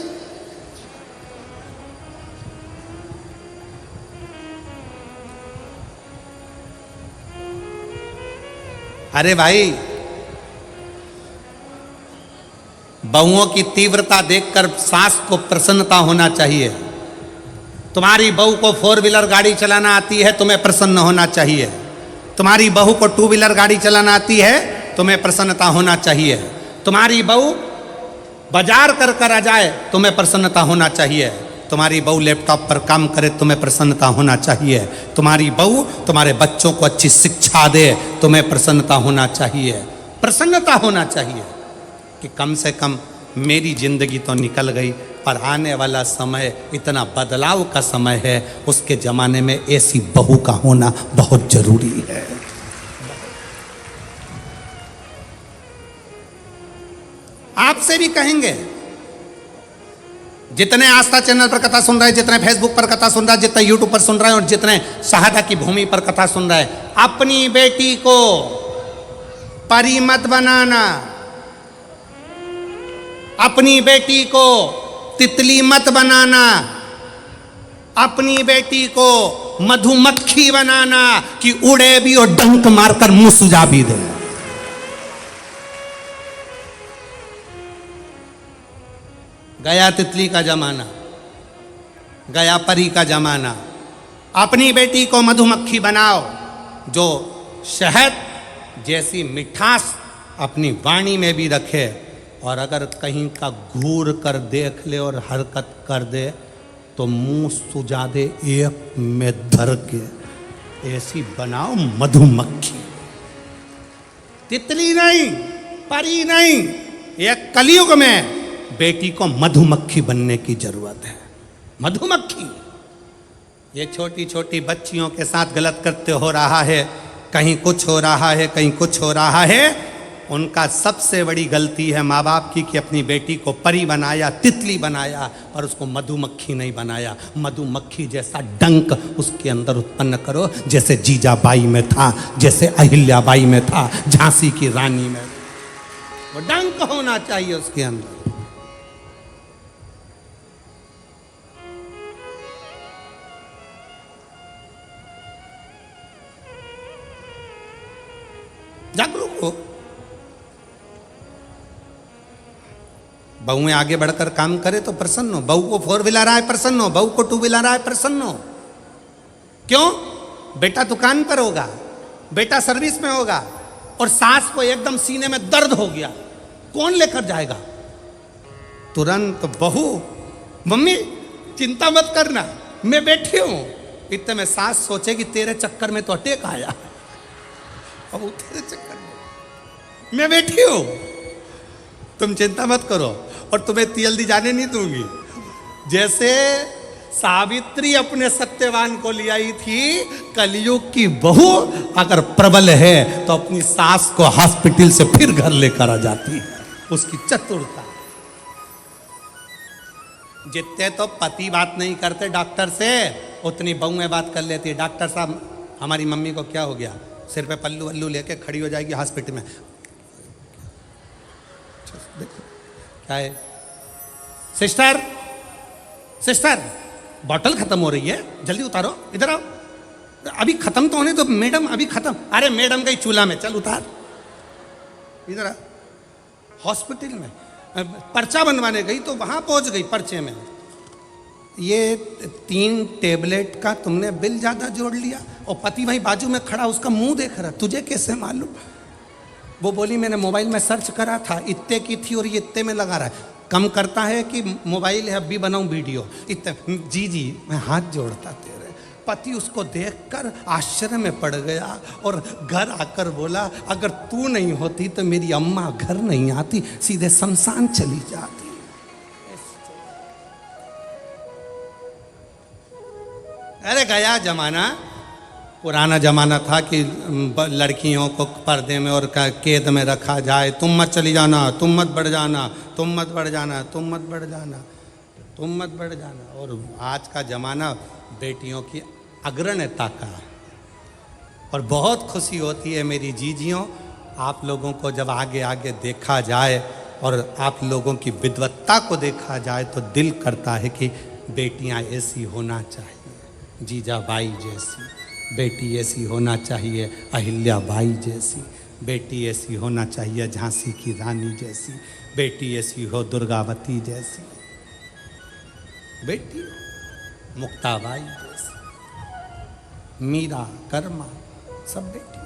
A: अरे भाई, बहुओं की तीव्रता देखकर सास को प्रसन्नता होना चाहिए। तुम्हारी बहू को 4 व्हीलर गाड़ी चलाना आती है, तुम्हें प्रसन्न होना चाहिए। तुम्हारी बहू को 2 व्हीलर गाड़ी चलाना आती है, तुम्हें प्रसन्नता होना चाहिए। तुम्हारी बहू बाजार कर आ जाए, तुम्हें प्रसन्नता होना चाहिए। तुम्हारी बहू लैपटॉप पर काम करे, तुम्हें प्रसन्नता होना चाहिए। तुम्हारी बहू तुम्हारे बच्चों को अच्छी शिक्षा दे, तुम्हें प्रसन्नता होना चाहिए। प्रसन्नता होना चाहिए कि कम से कम मेरी जिंदगी तो निकल गई, पर आने वाला समय इतना बदलाव का समय है, उसके ज़माने में ऐसी बहू का होना बहुत जरूरी है। आपसे भी कहेंगे, जितने आस्था चैनल पर कथा सुन रहे हैं, जितने फेसबुक पर कथा सुन रहे हैं, जितने यूट्यूब पर सुन रहे हैं और जितने शहादा की भूमि पर कथा सुन रहे हैं, अपनी बेटी को परी मत बनाना, अपनी बेटी को तितली मत बनाना, अपनी बेटी को मधुमक्खी बनाना कि उड़े भी और डंक मारकर मुंह सुझा भी दे। गया तितली का जमाना, गया परी का जमाना। अपनी बेटी को मधुमक्खी बनाओ जो शहद जैसी मिठास अपनी वाणी में भी रखे, और अगर कहीं का घूर कर देख ले और हरकत कर दे तो मुंह सुझा दे एक में धर के। ऐसी बनाओ मधुमक्खी, तितली नहीं, परी नहीं। एक कलयुग में बेटी को मधुमक्खी बनने की जरूरत है। मधुमक्खी ये छोटी छोटी बच्चियों के साथ गलत करते हो रहा है, कहीं कुछ हो रहा है, कहीं कुछ हो रहा है। उनका सबसे बड़ी गलती है माँ बाप की कि अपनी बेटी को परी बनाया, तितली बनाया, पर उसको मधुमक्खी नहीं बनाया। मधुमक्खी जैसा डंक उसके अंदर उत्पन्न करो, जैसे जीजाबाई में था, जैसे अहिल्याबाई में था, झांसी की रानी में। वो डंक होना चाहिए उसके अंदर। जागरूक हो। बहुएं आगे बढ़कर काम करे तो प्रसन्न हो। बहू को 4 व्हीलर आए प्रसन्न हो, बहू को 2 व्हीलर आए प्रसन्न हो। क्यों? बेटा दुकान पर होगा, बेटा सर्विस में होगा, और सास को एकदम सीने में दर्द हो गया, कौन लेकर जाएगा? तुरंत बहू, मम्मी चिंता मत करना, मैं बैठी हूं। इतने में सास सोचे कि तेरे चक्कर में तो अटैक आया, अब तेरे चक्कर में मैं बैठी हूं, तुम चिंता मत करो, और तुम्हें जल्दी जाने नहीं दूंगी। जैसे सावित्री अपने सत्यवान को ले आई थी, कलयुग की बहू अगर प्रबल है तो अपनी सास को हॉस्पिटल से फिर घर लेकर आ जाती है। उसकी चतुरता। जितने तो पति बात नहीं करते डॉक्टर से, उतनी बहुएं बात कर लेती है। डॉक्टर साहब हमारी मम्मी को क्या हो गया? सिर पे पल्लू वल्लू लेके खड़ी हो जाएगी हॉस्पिटल में। क्या है? सिस्टर सिस्टर बॉटल खत्म हो रही है, जल्दी उतारो, इधर आओ, अभी खत्म तो होने दो मैडम, अभी खत्म। अरे मैडम गई चूल्हा में, चल उतार, इधर आ। हॉस्पिटल में पर्चा बनवाने गई तो वहां पहुंच गई पर्चे में, ये 3 टेबलेट का तुमने बिल ज्यादा जोड़ लिया, और पति वहीं बाजू में खड़ा उसका मुंह देख रहा, तुझे कैसे मालूम? वो बोली मैंने मोबाइल में सर्च करा था, इतने की थी और ये इतने में लगा रहा है। कम करता है कि मोबाइल है, अभी बनाऊं वीडियो, इतने। जी मैं हाथ जोड़ता तेरे। पति उसको देखकर आश्चर्य में पड़ गया और घर आकर बोला, अगर तू नहीं होती तो मेरी अम्मा घर नहीं आती, सीधे शमशान चली जाती। अरे गया जमाना, पुराना जमाना था कि लड़कियों को पर्दे में और कैद में रखा जाए। तुम मत चली जाना, तुम मत बढ़ जाना, तुम मत बढ़ जाना, तुम मत बढ़ जाना, तुम मत बढ़ जाना। और आज का ज़माना बेटियों की अग्रणता का। और बहुत खुशी होती है मेरी जीजियों, आप लोगों को जब आगे आगे देखा जाए और आप लोगों की विद्वत्ता को देखा जाए तो दिल करता है कि बेटियां ऐसी होना चाहिए, जीजाबाई जैसी बेटी ऐसी होना चाहिए, अहिल्याबाई जैसी बेटी ऐसी होना चाहिए झांसी की रानी जैसी, बेटी ऐसी हो दुर्गावती जैसी, बेटी हो मुक्ताबाई जैसी, मीरा, कर्मा, सब बेटी।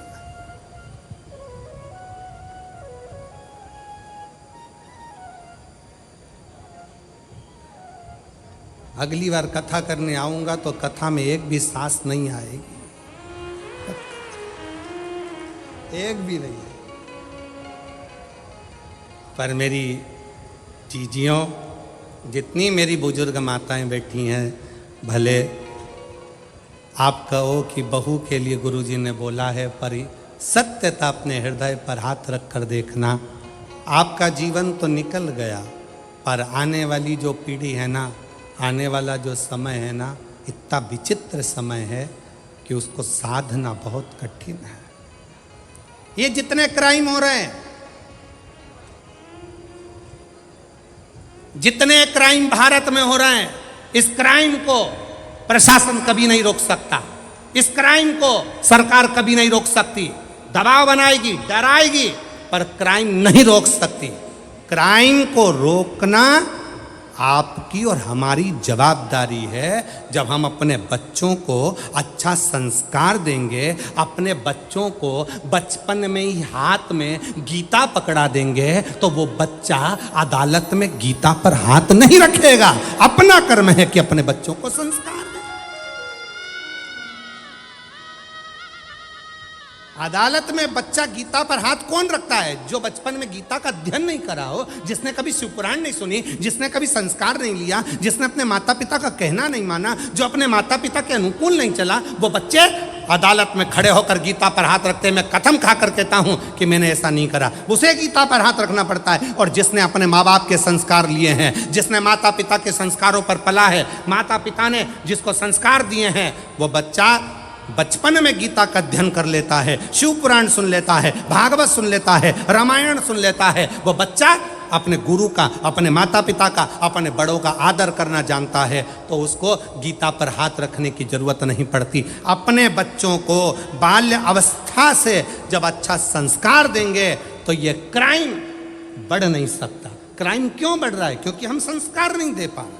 A: अगली बार कथा करने आऊंगा तो कथा में एक भी सास नहीं आएगी, एक भी नहीं। पर मेरी जीजियों, जितनी मेरी बुजुर्ग माताएं बैठी हैं, भले आप कहो कि बहू के लिए गुरुजी ने बोला है, पर सत्यता अपने हृदय पर हाथ रख कर देखना। आपका जीवन तो निकल गया, पर आने वाली जो पीढ़ी है ना, आने वाला जो समय है ना, इतना विचित्र समय है कि उसको साधना बहुत कठिन है। ये जितने क्राइम हो रहे हैं, जितने क्राइम भारत में हो रहे हैं, इस क्राइम को प्रशासन कभी नहीं रोक सकता, इस क्राइम को सरकार कभी नहीं रोक सकती। दबाव बनाएगी, डराएगी, पर क्राइम नहीं रोक सकती। क्राइम को रोकना आपकी और हमारी जवाबदारी है। जब हम अपने बच्चों को अच्छा संस्कार देंगे, अपने बच्चों को बचपन में ही हाथ में गीता पकड़ा देंगे, तो वो बच्चा अदालत में गीता पर हाथ नहीं रखेगा। अपना कर्म है कि अपने बच्चों को संस्कार दे। अदालत में बच्चा गीता पर हाथ कौन रखता है? जो बचपन में गीता का अध्ययन नहीं करा हो, जिसने कभी शिवपुराण नहीं सुनी, जिसने कभी संस्कार नहीं लिया, जिसने अपने माता पिता का कहना नहीं माना, जो अपने माता पिता के अनुकूल नहीं चला, वो बच्चे अदालत में खड़े होकर गीता पर हाथ रखते हैं। मैं कसम खाकर कहता हूं कि मैंने ऐसा नहीं करा। उसे गीता पर हाथ रखना पड़ता है। और जिसने अपने माँ बाप के संस्कार लिए हैं, जिसने माता पिता के संस्कारों पर पला है, माता पिता ने जिसको संस्कार दिए हैं, वो बच्चा बचपन में गीता का अध्ययन कर लेता है, शिव पुराण सुन लेता है, भागवत सुन लेता है, रामायण सुन लेता है। वो बच्चा अपने गुरु का, अपने माता पिता का, अपने बड़ों का आदर करना जानता है, तो उसको गीता पर हाथ रखने की जरूरत नहीं पड़ती। अपने बच्चों को बाल्य अवस्था से जब अच्छा संस्कार देंगे तो ये क्राइम बढ़ नहीं सकता। क्राइम क्यों बढ़ रहा है? क्योंकि हम संस्कार नहीं दे पा रहे।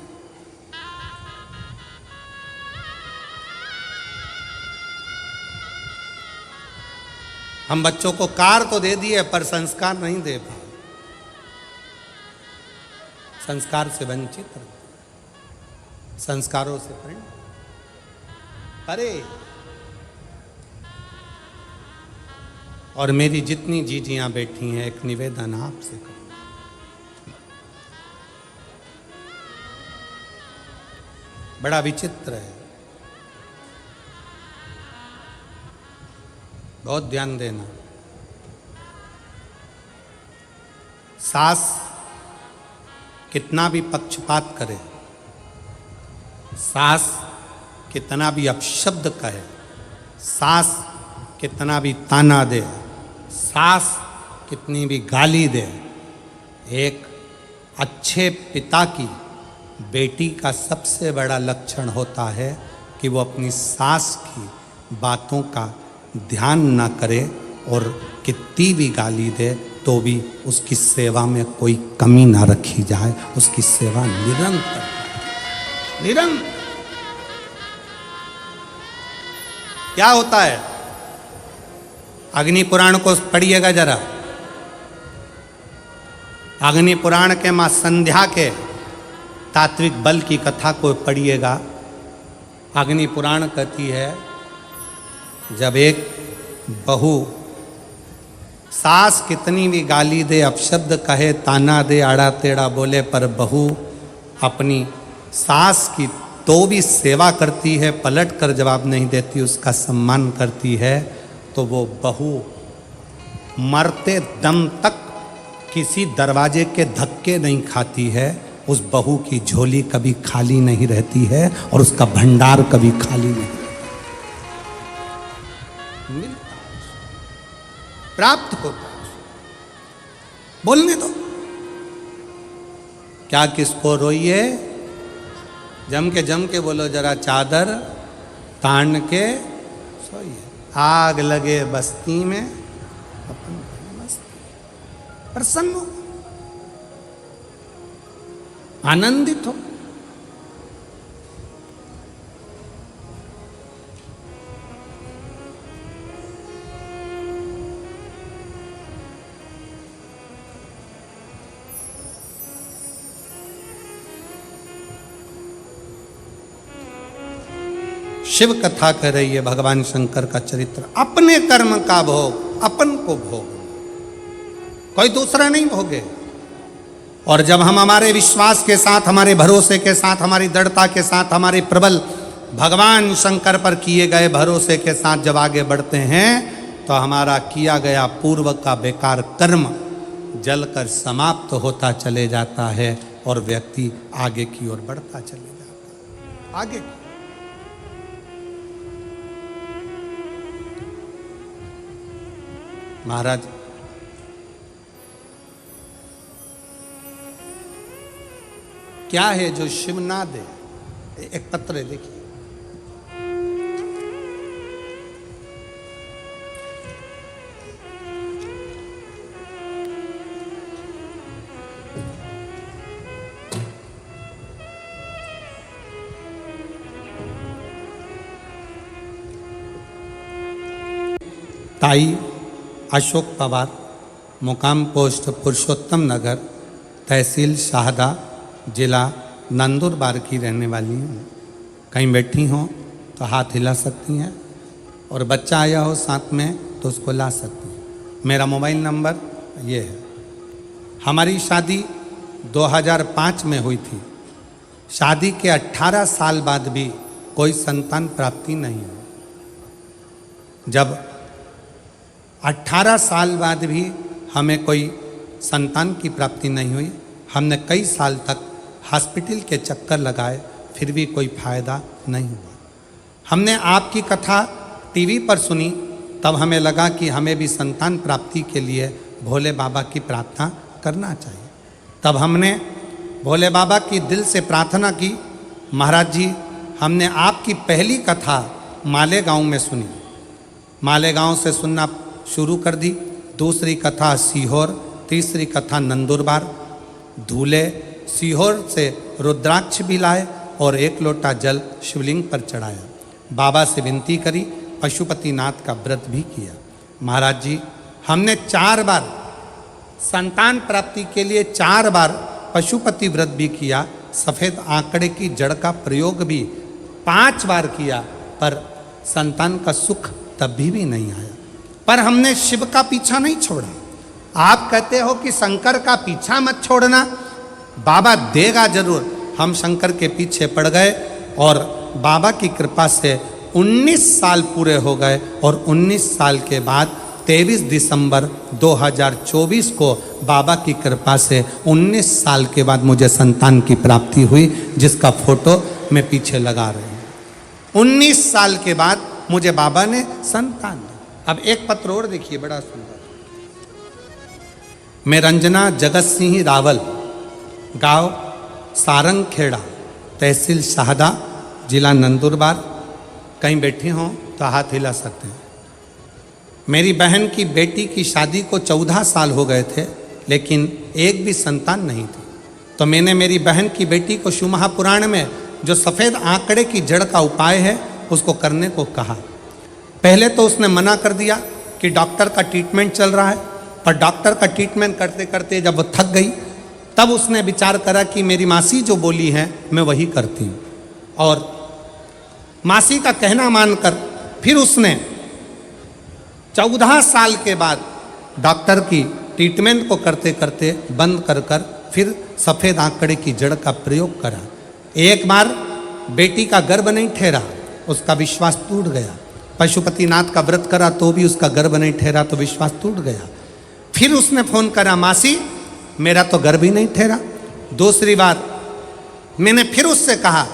A: हम बच्चों को कार तो दे दिए, पर संस्कार नहीं दे पाए, संस्कार से वंचित, संस्कारों से परे। और मेरी जितनी जीजियां बैठी हैं, एक निवेदन आपसे करूं। बड़ा विचित्र है, बहुत ध्यान देना। सास कितना भी पक्षपात करे, सास कितना भी अपशब्द कहे, सास कितना भी ताना दे, सास कितनी भी गाली दे, एक अच्छे पिता की बेटी का सबसे बड़ा लक्षण होता है कि वो अपनी सास की बातों का ध्यान ना करे, और कितनी भी गाली दे तो भी उसकी सेवा में कोई कमी ना रखी जाए, उसकी सेवा निरंतर। क्या होता है? अग्नि पुराण को पढ़िएगा जरा। अग्नि पुराण के मां संध्या के तात्विक बल की कथा को पढ़िएगा। अग्नि पुराण कहती है, जब एक बहू सास कितनी भी गाली दे, अपशब्द कहे, ताना दे, आड़ा टेढ़ा बोले, पर बहू अपनी सास की तो भी सेवा करती है, पलट कर जवाब नहीं देती, उसका सम्मान करती है, तो वो बहू मरते दम तक किसी दरवाजे के धक्के नहीं खाती है। उस बहू की झोली कभी खाली नहीं रहती है और उसका भंडार कभी खाली नहीं रहता। प्राप्त होता है। बोलने दो, क्या किसको रोइए? जम के बोलो जरा, चादर तान के सोइए। आग लगे बस्ती में अपन प्रसन्न हो, आनंदित हो। शिव कथा कह रही है भगवान शंकर का चरित्र, अपने कर्म का भोग अपन को भोग, कोई दूसरा नहीं भोगे। और जब हम हमारे विश्वास के साथ, हमारे भरोसे के साथ, हमारी दृढ़ता के साथ, हमारे प्रबल भगवान शंकर पर किए गए भरोसे के साथ जब आगे बढ़ते हैं, तो हमारा किया गया पूर्व का बेकार कर्म जलकर समाप्त होता चले जाता है और व्यक्ति आगे की ओर बढ़ता चले जाता है। आगे महाराज क्या है जो शिव ना दे? एक पत्र है, देखिए। ताई अशोक पवार, मुकाम पोस्ट पुरुषोत्तम नगर, तहसील शाहदा, जिला नंदुरबार की रहने वाली हैं। कहीं बैठी हों तो हाथ हिला सकती हैं, और बच्चा आया हो साथ में तो उसको ला सकती हैं। मेरा मोबाइल नंबर ये है। हमारी शादी 2005 में हुई थी। शादी के 18 साल बाद भी कोई संतान प्राप्ति नहीं हुई। जब 18 साल बाद भी हमें कोई संतान की प्राप्ति नहीं हुई, हमने कई साल तक हॉस्पिटल के चक्कर लगाए, फिर भी कोई फायदा नहीं हुआ। हमने आपकी कथा टीवी पर सुनी, तब हमें लगा कि हमें भी संतान प्राप्ति के लिए भोले बाबा की प्रार्थना करना चाहिए। तब हमने भोले बाबा की दिल से प्रार्थना की, महाराज जी हमने आपकी पहली कथा मालेगांव में सुनी, मालेगांव से सुनना शुरू कर दी। दूसरी कथा सीहोर, तीसरी कथा नंदुरबार, धूले, सीहोर से रुद्राक्ष भी लाए और 1 लोटा जल शिवलिंग पर चढ़ाया। बाबा से विनती करी, पशुपतिनाथ का व्रत भी किया। महाराज जी हमने 4 बार संतान प्राप्ति के लिए 4 बार पशुपति व्रत भी किया, सफ़ेद आंकड़े की जड़ का प्रयोग भी 5 बार किया, पर संतान का सुख तब भी नहीं आया। पर हमने शिव का पीछा नहीं छोड़ा। आप कहते हो कि शंकर का पीछा मत छोड़ना, बाबा देगा जरूर। हम शंकर के पीछे पड़ गए और बाबा की कृपा से 19 साल पूरे हो गए, और 19 साल के बाद 23 दिसंबर 2024 को बाबा की कृपा से 19 साल के बाद मुझे संतान की प्राप्ति हुई, जिसका फोटो मैं पीछे लगा रही हूँ। 19 साल के बाद मुझे बाबा ने संतान दी। अब एक पत्र और देखिए, बड़ा सुंदर। मैं रंजना जगत सिंह रावल, गांव सारंगखेड़ा, तहसील शाहदा, जिला नंदुरबार। कहीं बैठे हों तो हाथ हिला सकते हैं। मेरी बहन की बेटी की शादी को 14 साल हो गए थे, लेकिन एक भी संतान नहीं थी। तो मैंने मेरी बहन की बेटी को शिव महापुराण में जो सफ़ेद आंकड़े की जड़ का उपाय है उसको करने को कहा। पहले तो उसने मना कर दिया कि डॉक्टर का ट्रीटमेंट चल रहा है, पर डॉक्टर का ट्रीटमेंट करते करते जब वो थक गई, तब उसने विचार करा कि मेरी मासी जो बोली है मैं वही करती हूँ। और मासी का कहना मानकर फिर उसने 14 साल के बाद डॉक्टर की ट्रीटमेंट को करते करते बंद कर फिर सफ़ेद आंकड़े की जड़ का प्रयोग करा। एक बार बेटी का गर्भ नहीं ठहरा, उसका विश्वास टूट गया। पशुपतिनाथ का व्रत करा तो भी उसका गर्भ नहीं ठहरा, तो विश्वास टूट गया। फिर उसने फोन करा, मासी मेरा तो गर्भ ही नहीं ठहरा। दूसरी बार मैंने फिर उससे कहा,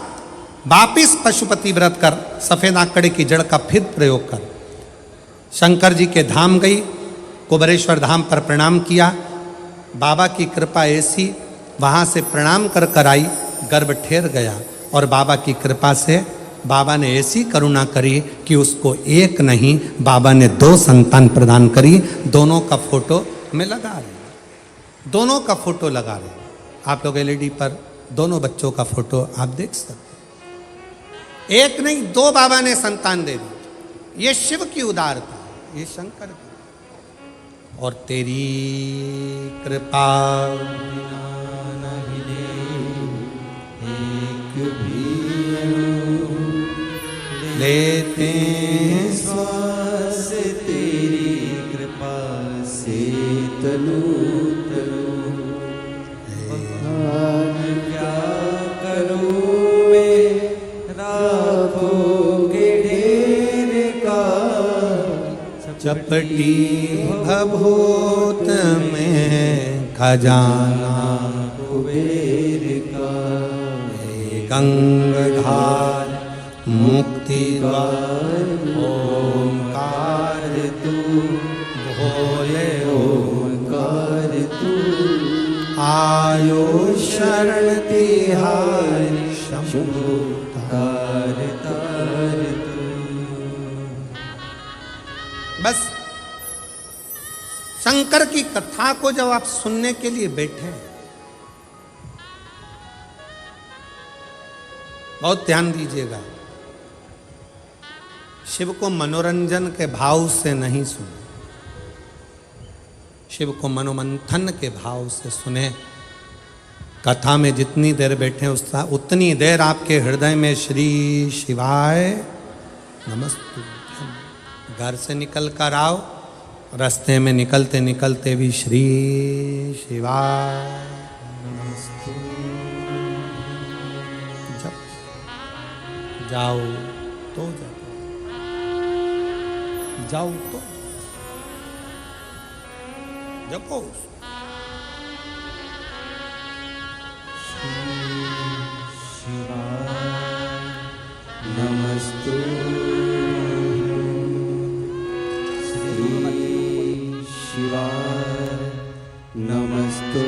A: वापिस पशुपति व्रत कर, सफ़ेद आंकड़े की जड़ का फिर प्रयोग कर। शंकर जी के धाम गई, कुबरेश्वर धाम पर प्रणाम किया। बाबा की कृपा ऐसी, वहाँ से प्रणाम कर आई, गर्भ ठहर गया। और बाबा की कृपा से बाबा ने ऐसी करुणा करी कि उसको एक नहीं, बाबा ने 2 संतान प्रदान करी। दोनों का फोटो मैं लगा रही हूँ। दोनों का फोटो लगा रहे हैं। आप लोग एलईडी पर दोनों बच्चों का फोटो आप देख सकते हैं। एक नहीं, दो बाबा ने संतान दे दी। ये शिव की उदारता, ये शंकर की। और तेरी कृपा लेते
B: श्वास तेरी कृपा से तनु तनु। क्या करूं मैं राखों के ढेर का,
A: चपटी भभूत में खजाना
B: कुबेर का।
A: गंगाधार मुक्ति द्वार ओंकार तू, भोले
B: ओंकार तू।
A: आयो शरण तिहारी शंभु
B: तार तार तू।
A: बस शंकर की कथा को जब आप सुनने के लिए बैठे, बहुत ध्यान दीजिएगा। शिव को मनोरंजन के भाव से नहीं सुने, शिव को मनोमंथन के भाव से सुने। कथा में जितनी देर बैठे उतनी देर आपके हृदय में श्री शिवाय नमस्तुभ्यम। घर से निकल कर आओ, रास्ते में निकलते निकलते भी श्री शिवाय नमस्तुभ्यम। जब जाओ तो जाओ तो जपो।
B: नमस्तु श्री शिवाय नमस्तु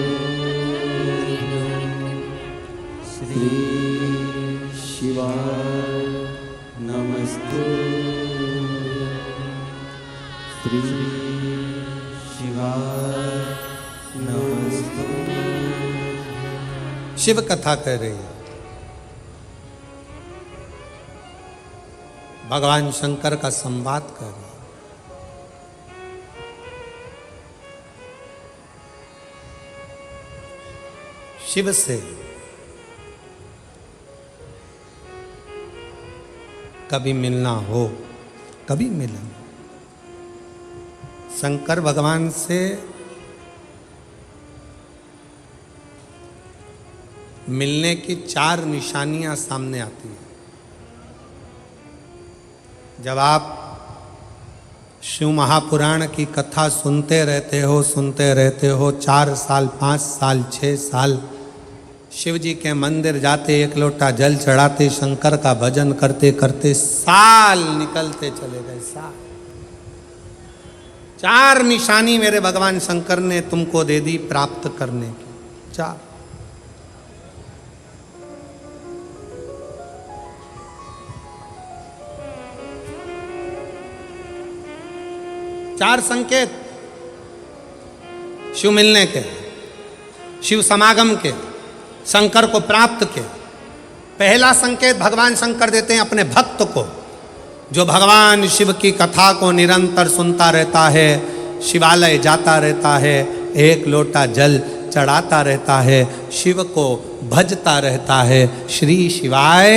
B: श्री शिवाय नमस्तु श्री शिवाय नमस्तु।
A: शिव कथा कह रही है। भगवान शंकर का संवाद कर रही है। शिव से कभी मिलना हो, कभी मिलन। शंकर भगवान से मिलने की 4 निशानियां सामने आती हैं। जब आप शिव महापुराण की कथा सुनते रहते हो 4 साल 5 साल 6 साल शिव जी के मंदिर जाते, एक लोटा जल चढ़ाते, शंकर का भजन करते करते साल निकलते चले गए। साल 4 निशानी मेरे भगवान शंकर ने तुमको दे दी प्राप्त करने की। 4 संकेत शिव मिलने के, शिव समागम के, शंकर को प्राप्त के। पहला संकेत भगवान शंकर देते हैं अपने भक्त को, जो भगवान शिव की कथा को निरंतर सुनता रहता है, शिवालय जाता रहता है, एक लोटा जल चढ़ाता रहता है, शिव को भजता रहता है, श्री शिवाय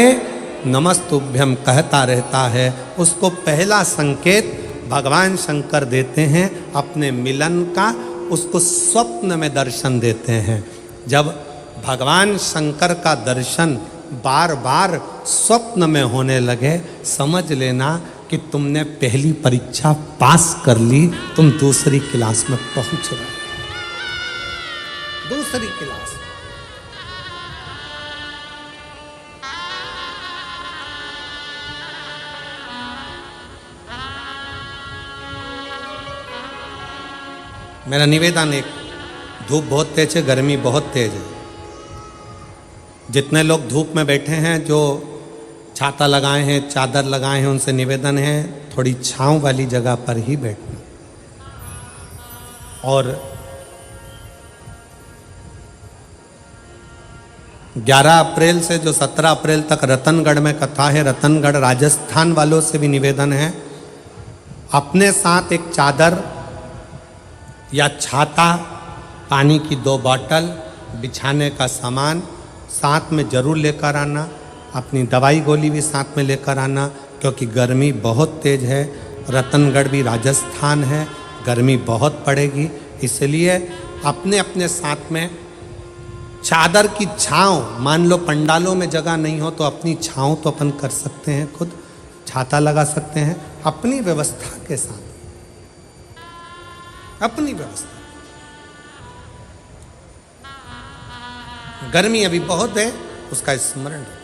A: नमस्तुभ्यम कहता रहता है। उसको पहला संकेत भगवान शंकर देते हैं अपने मिलन का, उसको स्वप्न में दर्शन देते हैं। जब भगवान शंकर का दर्शन बार बार स्वप्न में होने लगे, समझ लेना कि तुमने पहली परीक्षा पास कर ली, तुम दूसरी क्लास में पहुंच रहे। दूसरी क्लास मेरा निवेदन, एक धूप बहुत तेज है, गर्मी बहुत तेज है। जितने लोग धूप में बैठे हैं, जो छाता लगाए हैं, चादर लगाए हैं, उनसे निवेदन है थोड़ी छांव वाली जगह पर ही बैठना। और 11 अप्रैल से जो 17 अप्रैल तक रतनगढ़ में कथा है, रतनगढ़ राजस्थान वालों से भी निवेदन है, अपने साथ एक चादर या छाता, पानी की 2 बॉटल, बिछाने का सामान साथ में जरूर लेकर आना। अपनी दवाई गोली भी साथ में लेकर आना, क्योंकि गर्मी बहुत तेज है। रतनगढ़ भी राजस्थान है, गर्मी बहुत पड़ेगी, इसलिए अपने अपने साथ में चादर की छांव, मान लो पंडालों में जगह नहीं हो तो अपनी छांव तो अपन कर सकते हैं, खुद छाता लगा सकते हैं अपनी व्यवस्था के साथ, अपनी व्यवस्था। गर्मी अभी बहुत है, उसका स्मरण रखें।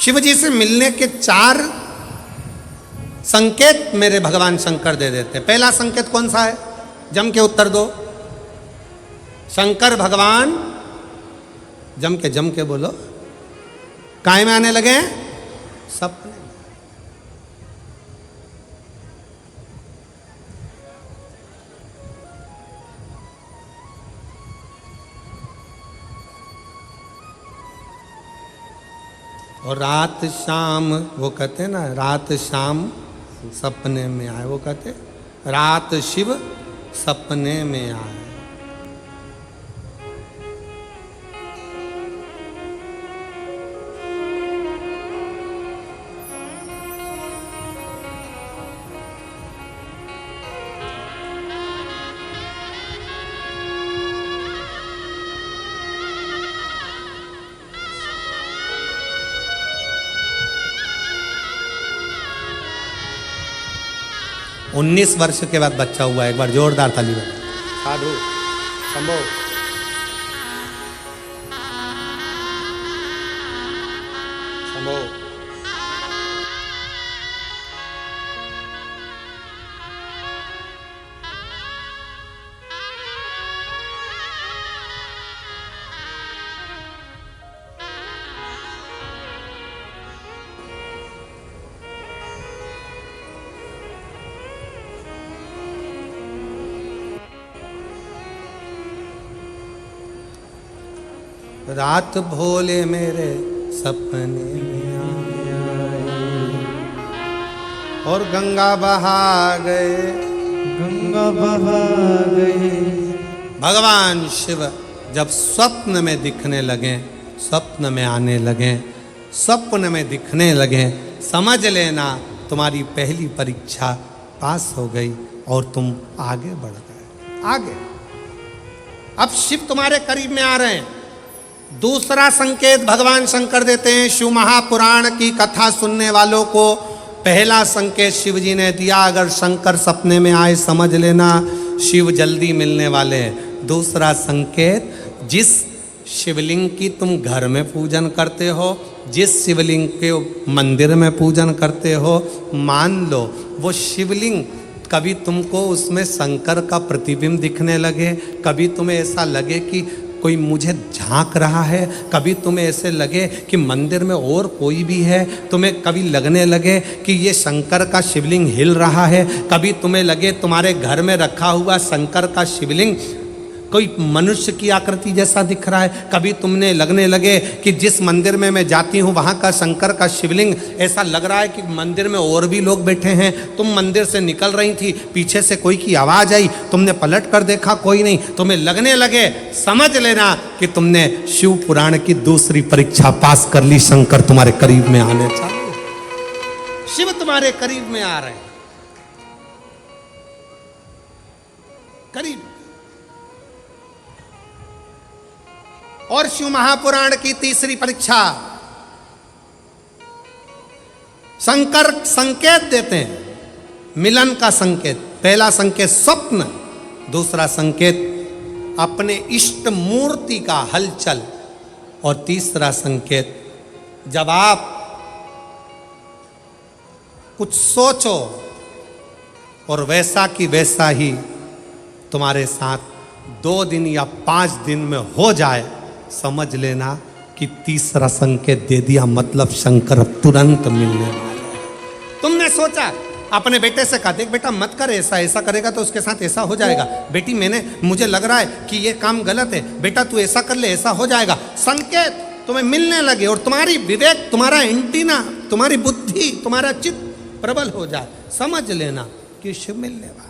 A: शिव जी से मिलने के 4 संकेत मेरे भगवान शंकर दे देते हैं। पहला संकेत कौन सा है? जम के उत्तर दो। शंकर भगवान जम के बोलो, काय में आने लगे? सपने। और रात शाम, वो कहते हैं ना, रात शाम सपने में आए, वो कहते रात शिव सपने में आए। उन्नीस वर्ष के बाद बच्चा हुआ। एक बार जोरदार ताली बजाओ। साधु शंभो। शंभो। रात भोले मेरे सपने में आए और गंगा बहा गए,
B: गंगा बहा गए।
A: भगवान शिव जब स्वप्न में दिखने लगे, स्वप्न में आने लगे, स्वप्न में दिखने लगे, समझ लेना तुम्हारी पहली परीक्षा पास हो गई और तुम आगे बढ़ गए। आगे अब शिव तुम्हारे करीब में आ रहे हैं। दूसरा संकेत भगवान शंकर देते हैं। शिव महापुराण की कथा सुनने वालों को पहला संकेत शिव जी ने दिया, अगर शंकर सपने में आए समझ लेना शिव जल्दी मिलने वाले हैं। दूसरा संकेत, जिस शिवलिंग की तुम घर में पूजन करते हो, जिस शिवलिंग के मंदिर में पूजन करते हो, मान लो वो शिवलिंग कभी तुमको उसमें शंकर का प्रतिबिंब दिखने लगे, कभी तुम्हें ऐसा लगे कि कोई मुझे झांक रहा है, कभी तुम्हें ऐसे लगे कि मंदिर में और कोई भी है, तुम्हें कभी लगने लगे कि ये शंकर का शिवलिंग हिल रहा है, कभी तुम्हें लगे तुम्हारे घर में रखा हुआ शंकर का शिवलिंग कोई मनुष्य की आकृति जैसा दिख रहा है, कभी तुमने लगने लगे कि जिस मंदिर में मैं जाती हूँ वहाँ का शंकर का शिवलिंग ऐसा लग रहा है कि मंदिर में और भी लोग बैठे हैं। तुम मंदिर से निकल रही थी, पीछे से कोई की आवाज़ आई, तुमने पलट कर देखा कोई नहीं, तुम्हें लगने लगे, समझ लेना कि तुमने शिव पुराण की दूसरी परीक्षा पास कर ली। शंकर तुम्हारे करीब में आने चालू, शिव तुम्हारे करीब में आ रहे हैं, करीब। और शिव महापुराण की तीसरी परीक्षा, शंकर संकेत देते हैं, मिलन का संकेत। पहला संकेत स्वप्न, दूसरा संकेत अपने इष्ट मूर्ति का हलचल, और तीसरा संकेत जब आप कुछ सोचो और वैसा की वैसा ही तुम्हारे साथ 2 दिन या 5 दिन में हो जाए, समझ लेना कि तीसरा संकेत दे दिया, मतलब शंकर तुरंत मिलने वाले हैं। तुमने सोचा अपने बेटे से कहा, देख बेटा मत कर ऐसा, ऐसा करेगा तो उसके साथ ऐसा हो जाएगा। बेटी मुझे लग रहा है कि ये काम गलत है, बेटा तू ऐसा कर ले, ऐसा हो जाएगा। संकेत तुम्हें मिलने लगे और तुम्हारी विवेक, तुम्हारा एंटीना, तुम्हारी बुद्धि, तुम्हारा चित्त प्रबल हो जाए, समझ लेना कि शिव मिलने वाला।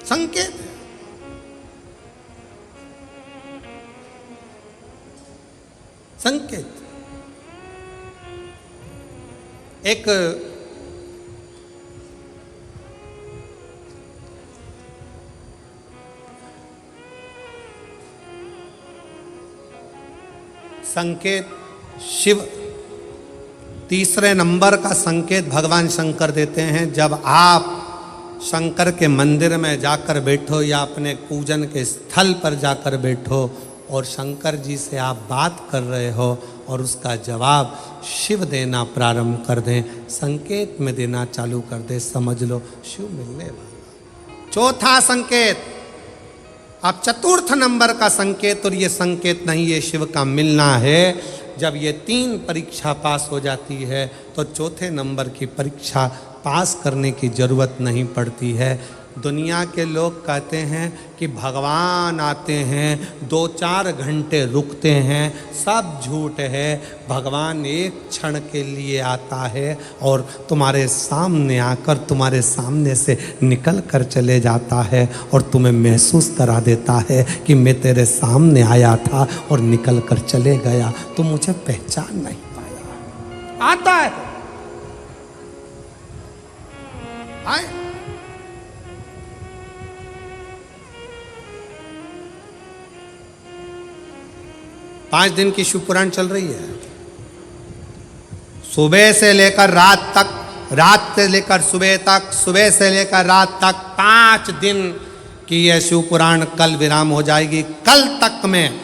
A: संकेत संकेत एक संकेत शिव तीसरे नंबर का संकेत भगवान शंकर देते हैं। जब आप शंकर के मंदिर में जाकर बैठो या अपने पूजन के स्थल पर जाकर बैठो और शंकर जी से आप बात कर रहे हो और उसका जवाब शिव देना प्रारंभ कर दें, संकेत में देना चालू कर दे, समझ लो शिव मिलने वाला। चौथा संकेत, अब चतुर्थ नंबर का संकेत, और ये संकेत नहीं, ये शिव का मिलना है। जब ये 3 परीक्षा पास हो जाती है तो चौथे नंबर की परीक्षा पास करने की जरूरत नहीं पड़ती है। दुनिया के लोग कहते हैं कि भगवान आते हैं 2-4 घंटे रुकते हैं, सब झूठ है। भगवान एक क्षण के लिए आता है और तुम्हारे सामने आकर तुम्हारे सामने से निकल कर चले जाता है और तुम्हें महसूस करा देता है कि मैं तेरे सामने आया था और निकल कर चले गया, तुम मुझे पहचान नहीं पाया। आता है, आए। पांच दिन की शिव पुराण चल रही है, सुबह से लेकर रात तक, रात से लेकर सुबह तक, सुबह से लेकर रात तक 5 दिन की यह शिव पुराण कल विराम हो जाएगी। कल तक में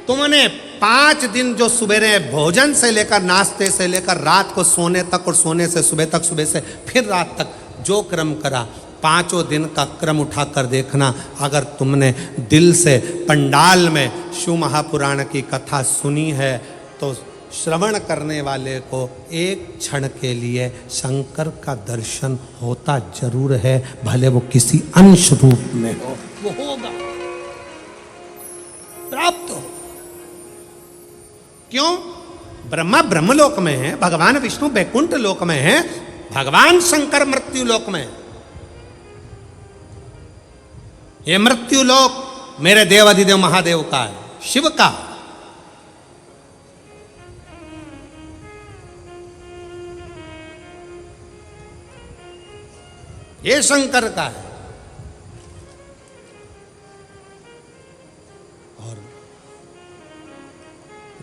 A: तुमने 5 दिन जो सुबह भोजन से लेकर, नाश्ते से लेकर रात को सोने तक और सोने से सुबह तक, सुबह से फिर रात तक जो क्रम करा, 5 दिन का क्रम उठाकर देखना। अगर तुमने दिल से पंडाल में शिव महापुराण की कथा सुनी है तो श्रवण करने वाले को एक क्षण के लिए शंकर का दर्शन होता जरूर है, भले वो किसी अंश रूप में हो, वो होगा, प्राप्त हो। क्यों? ब्रह्मा ब्रह्मलोक में है, भगवान विष्णु बैकुंठ लोक में है, भगवान शंकर मृत्यु लोक में। ये मृत्यु लोक मेरे देवाधिदेव महादेव का है, शिव का। ये शंकर का है। और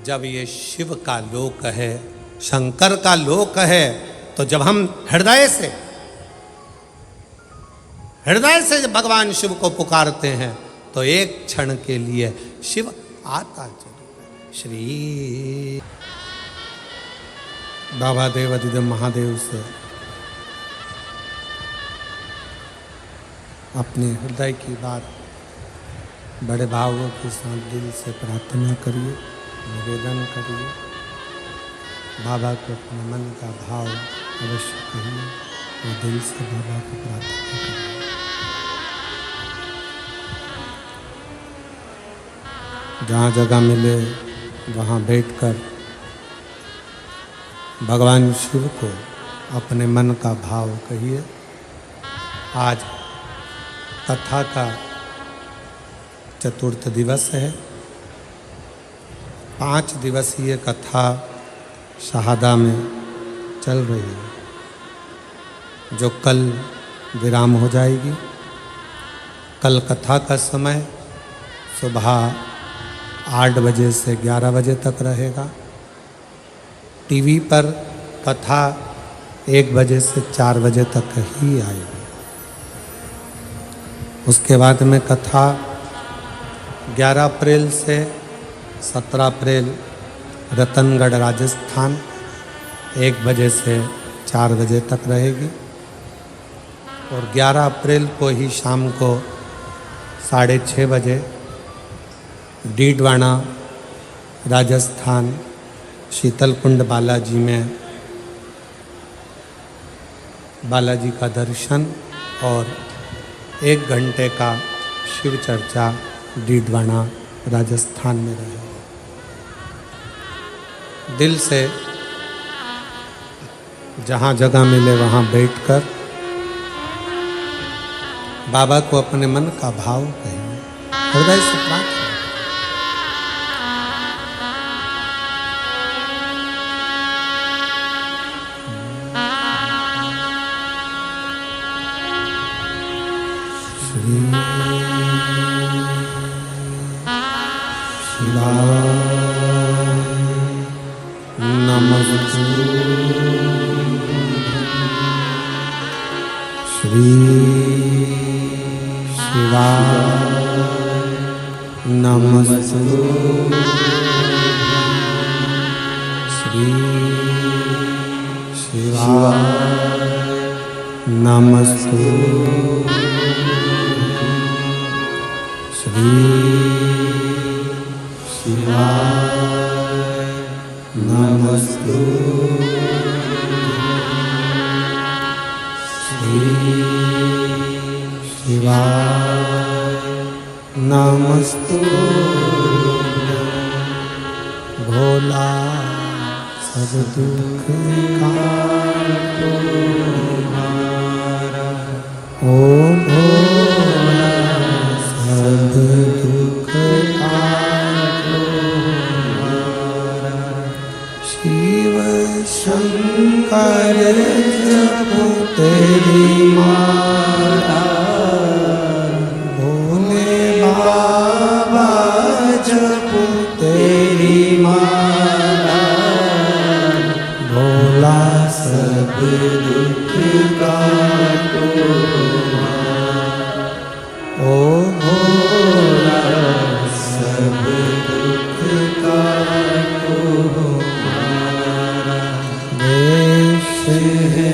A: जब ये शिव का लोक है, शंकर का लोक है, तो जब हम हृदय से भगवान शिव को पुकारते हैं तो एक क्षण के लिए शिव आता जरूर है। श्री बाबा देवाधिदेव महादेव से अपने हृदय की बात बड़े भावों के साथ दिल से प्रार्थना करिए, निवेदन करिए। बाबा को अपने मन का भाव अवश्य कहिए और दिल से बाबा को प्रार्थना करिए। जहाँ जगह मिले वहाँ बैठकर भगवान शिव को अपने मन का भाव कहिए। आज कथा का चतुर्थ दिवस है। 5 दिवसीय कथा शहादा में चल रही है, जो कल विराम हो जाएगी। कल कथा का समय सुबह 8 बजे से 11 बजे तक रहेगा। टीवी पर कथा 1 बजे से 4 बजे तक ही आएगी। उसके बाद में कथा 11 अप्रैल से 17 अप्रैल रतनगढ़ राजस्थान 1 बजे से 4 बजे तक रहेगी और 11 अप्रैल को ही शाम को 6:30 बजे डीडवाना राजस्थान शीतलकुंड बालाजी में बालाजी का दर्शन और 1 घंटे का शिव चर्चा डीडवाना राजस्थान में रहेगा। दिल से जहाँ जगह मिले वहाँ बैठकर बाबा को अपने मन का भाव कहिए, हृदय से प्रार्थना। श्री शिवाय नमस्तु। श्री शिवाय नमस्तु। श्री शिवाय नमस्तु। श्री शिवाय नमस्तु। श्री शिवाय नमस्तु। भोला सब दुख काटो हमारा, ओ भोला सब दुख काटो हमारा। शिव शंकर जपो तेरी माला, भोले बाबा जपो तेरी माला। भोला सब दुख काटो हमारा, ओ भोला सब दुख काटो हमारा। देश है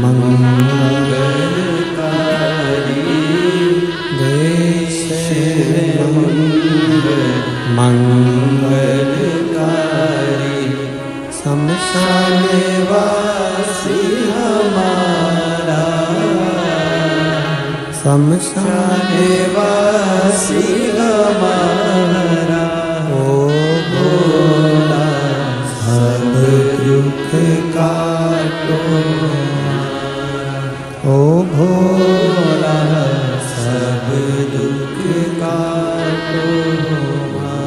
A: मंगलकारी, देश है मंगलकारी। शमशान वासी हमारा, शमशान वासी हमारा। ओ भोला सब दुख काटो हमारा, ओ भोला सब दुख काटो हमारा।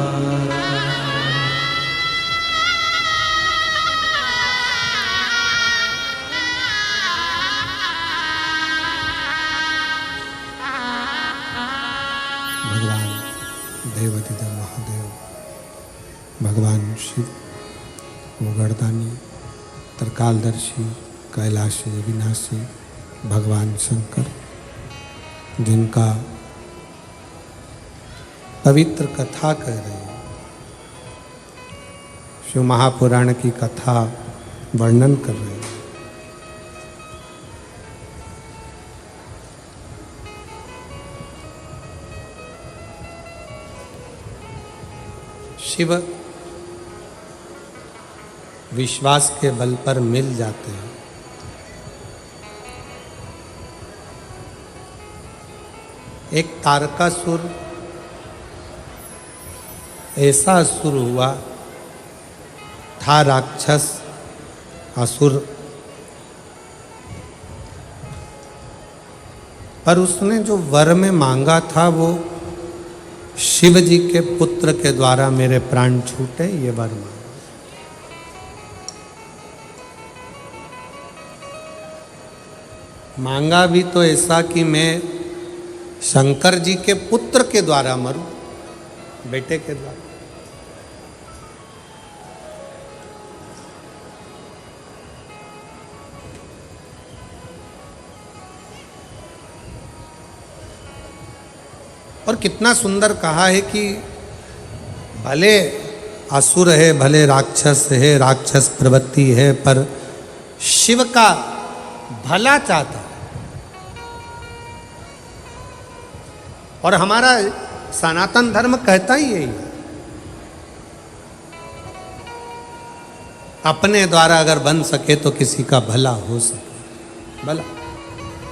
A: भगवान देवाधिदेव महादेव, भगवान शिव, वो गर्दानी त्रिकालदर्शी कैलाशी अविनाशी भगवान शंकर, जिनका पवित्र कथा कह रहे हैं, शिव महापुराण की कथा वर्णन कर रहे हैं। शिव विश्वास के बल पर मिल जाते हैं। एक तारकासुर ऐसा असुर हुआ था, राक्षस असुर, पर उसने जो वर में मांगा था वो शिव जी के पुत्र के द्वारा मेरे प्राण छूटे, ये वर मांगा। मांगा भी तो ऐसा कि मैं शंकर जी के पुत्र के द्वारा मरूं, बेटे के द्वारा। और कितना सुंदर कहा है कि भले असुर है भले राक्षस है, राक्षस प्रवृत्ति है, पर शिव का भला चाहता है। और हमारा सनातन धर्म कहता ही यही है, अपने द्वारा अगर बन सके तो किसी का भला हो सके। भला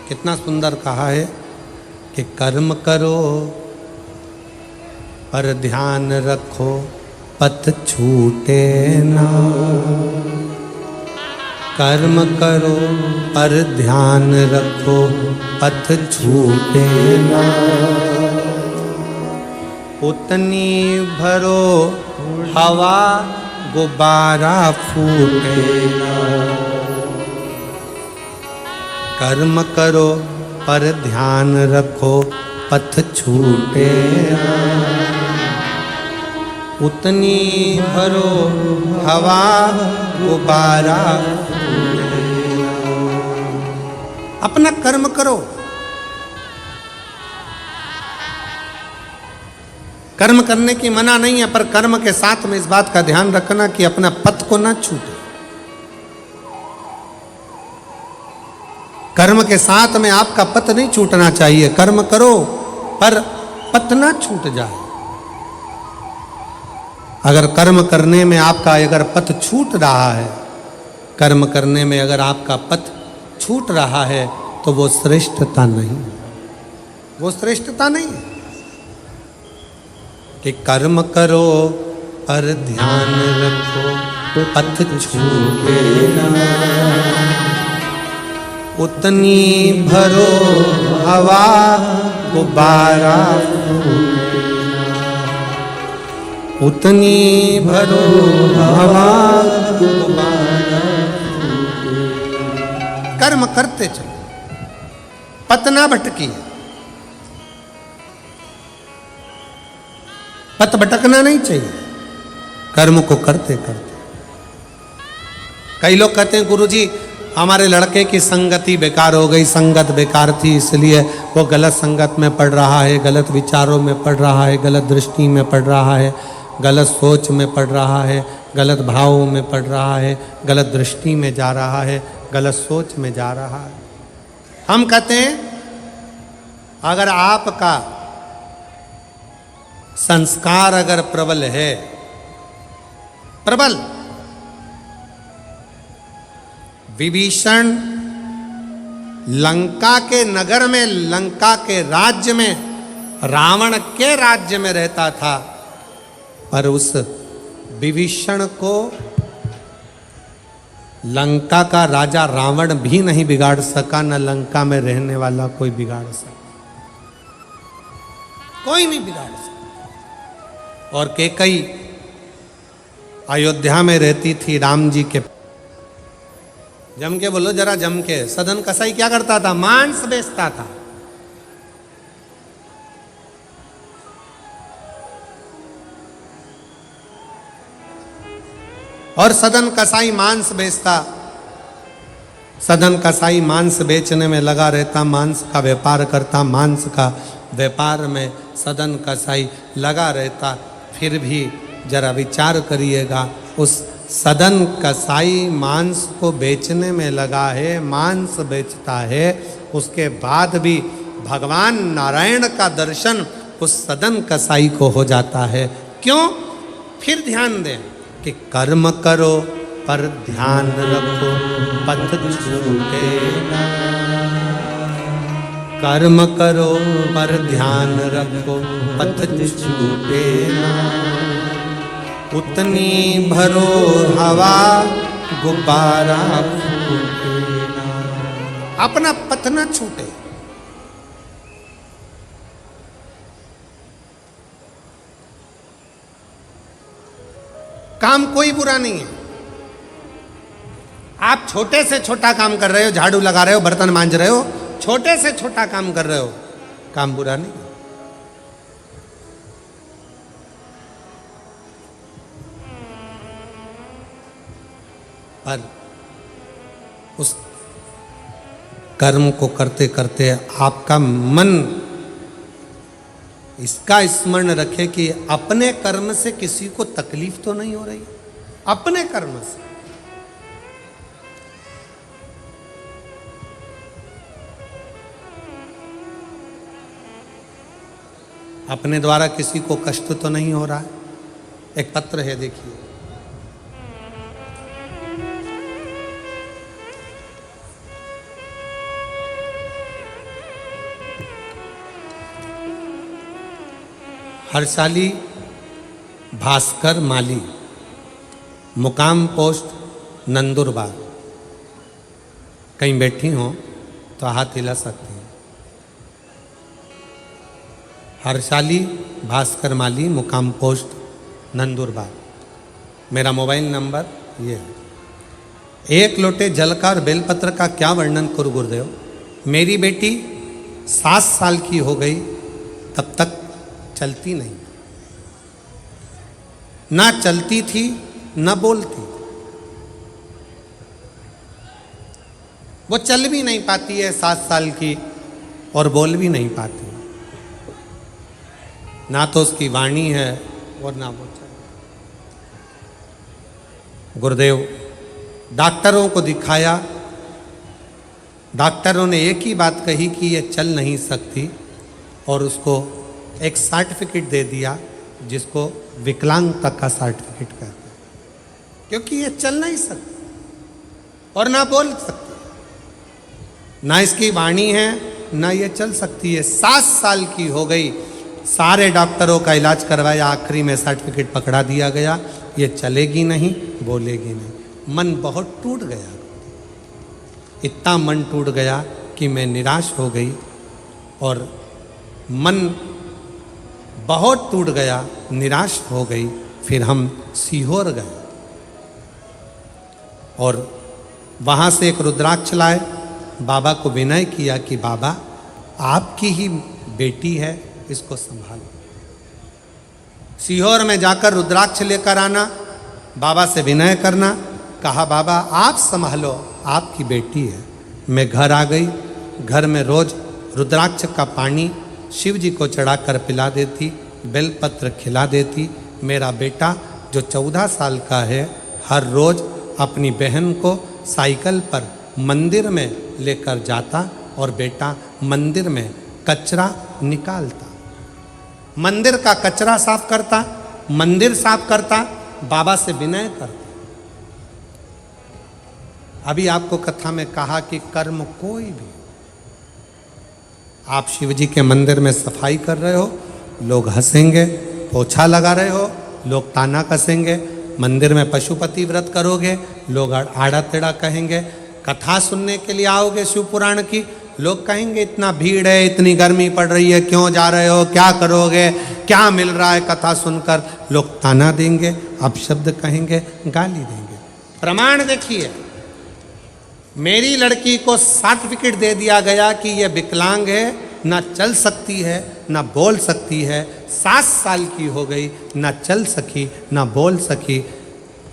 A: कितना सुंदर कहा है कि कर्म करो पर ध्यान रखो पथ छूटे ना। कर्म करो पर ध्यान रखो पथ छूटे ना। उतनी भरो हवा गुब्बारा फूटे ना। कर्म करो पर ध्यान रखो पथ छूटे ना। उतनी भरो हवा गुब्बारा फूटे ना। अपना कर्म करो। कर्म करने की मना नहीं है, पर कर्म के साथ में इस बात का ध्यान रखना कि अपना पथ को ना छूटे। कर्म के साथ में आपका पथ नहीं छूटना चाहिए। कर्म करो पर पथ ना छूट जाए। अगर कर्म करने में आपका अगर पथ छूट रहा है, कर्म करने में अगर आपका पथ छूट रहा है, तो वो श्रेष्ठता नहीं, वो श्रेष्ठता नहीं है। कि कर्म करो पर ध्यान रखो पथ छूटे ना। उतनी भरो हवा गुब्बारा फूटे ना। उतनी भरो हवा गुब्बारा फूटे ना। कर्म करते चलो, पथ ना भटकी। पथ भटकना नहीं चाहिए, कर्म को करते करते। कई लोग कहते हैं गुरुजी हमारे लड़के की संगति बेकार हो गई, संगत बेकार थी इसलिए वो गलत संगत में पड़ रहा है, गलत विचारों में पड़ रहा है, गलत दृष्टि में पड़ रहा है, गलत सोच में पड़ रहा है, गलत भावों में पड़ रहा है, गलत दृष्टि में जा रहा है, गलत सोच में जा रहा है। हम कहते हैं अगर आपका संस्कार अगर प्रबल है, प्रबल, विभीषण लंका के नगर में, लंका के राज्य में, रावण के राज्य में रहता था, पर उस विभीषण को लंका का राजा रावण भी नहीं बिगाड़ सका, न लंका में रहने वाला कोई बिगाड़ सका, कोई नहीं बिगाड़ सका। और कैकेयी अयोध्या में रहती थी राम जी के। जम के बोलो जरा, जम के। सदन कसाई क्या करता था? मांस बेचता था। और सदन कसाई मांस बेचता, सदन कसाई मांस बेचने में लगा रहता, मांस का व्यापार करता, मांस का व्यापार में सदन कसाई लगा रहता। फिर भी जरा विचार करिएगा, उस सदन कसाई मांस को बेचने में लगा है, मांस बेचता है, उसके बाद भी भगवान नारायण का दर्शन उस सदन कसाई को हो जाता है। क्यों? फिर ध्यान दें कि कर्म करो पर ध्यान रखो पथ छूटे ना। कर्म करो पर ध्यान रखो पथ छूटे ना। उतनी भरो हवा गुब्बारा फूटे ना। अपना पथ न छूटे। काम कोई बुरा नहीं है। आप छोटे से छोटा काम कर रहे हो, झाड़ू लगा रहे हो, बर्तन मांज रहे हो, छोटे से छोटा काम कर रहे हो, काम बुरा नहीं। पर उस कर्म को करते करते आपका मन इसका स्मरण रखे कि अपने कर्म से किसी को तकलीफ तो नहीं हो रही, अपने कर्म से। अपने द्वारा किसी को कष्ट तो नहीं हो रहा है। एक पत्र है, देखिए। हर्षाली भास्कर माली, मुकाम पोस्ट नंदुरबार। कहीं बैठी हो तो हाथ हिला सकती हैं। हर्षाली भास्कर माली, मुकाम पोस्ट नंदुरबार। मेरा मोबाइल नंबर ये है। एक लोटे जल का और बेलपत्र का क्या वर्णन करूं गुरुदेव। मेरी बेटी 7 साल की हो गई, तब तक चलती नहीं, ना चलती थी ना बोलती। वो चल भी नहीं पाती है 7 साल की, और बोल भी नहीं पाती। ना तो उसकी वाणी है और ना वो चल। गुरुदेव, डॉक्टरों को दिखाया, डॉक्टरों ने एक ही बात कही कि ये चल नहीं सकती, और उसको एक सर्टिफिकेट दे दिया जिसको विकलांगता का सर्टिफिकेट कहते हैं, क्योंकि ये चल नहीं सकती और ना बोल सकती, ना इसकी वाणी है ना ये चल सकती है। 7 साल की हो गई, सारे डॉक्टरों का इलाज करवाया, आखिरी में सर्टिफिकेट पकड़ा दिया गया, ये चलेगी नहीं, बोलेगी नहीं। मन बहुत टूट गया, इतना मन टूट गया कि मैं निराश हो गई, और मन बहुत टूट गया, निराश हो गई। फिर हम सीहोर गए और वहाँ से एक रुद्राक्ष लाए, बाबा को विनय किया कि बाबा आपकी ही बेटी है, इसको संभालो। सीहोर में जाकर रुद्राक्ष लेकर आना, बाबा से विनय करना, कहा बाबा आप संभालो, आपकी बेटी है। मैं घर आ गई। घर में रोज रुद्राक्ष का पानी शिव जी को चढ़ाकर पिला देती, बेलपत्र खिला देती। मेरा बेटा जो 14 साल का है, हर रोज अपनी बहन को साइकिल पर मंदिर में लेकर जाता, और बेटा मंदिर में कचरा निकालता, मंदिर का कचरा साफ करता, मंदिर साफ करता, बाबा से विनय करता। अभी आपको कथा में कहा कि कर्म कोई भी, आप शिव जी के मंदिर में सफाई कर रहे हो, लोग हंसेंगे, पोछा लगा रहे हो, लोग ताना कसेंगे। मंदिर में पशुपति व्रत करोगे, लोग आड़ा टेढ़ा कहेंगे। कथा सुनने के लिए आओगे शिव पुराण की, लोग कहेंगे इतना भीड़ है, इतनी गर्मी पड़ रही है, क्यों जा रहे हो, क्या करोगे, क्या मिल रहा है कथा सुनकर। लोग ताना देंगे, अपशब्द कहेंगे, गाली देंगे। प्रमाण देखिए, मेरी लड़की को सर्टिफिकेट दे दिया गया कि यह विकलांग है, ना चल सकती है ना बोल सकती है। 7 साल की हो गई, ना चल सकी ना बोल सकी।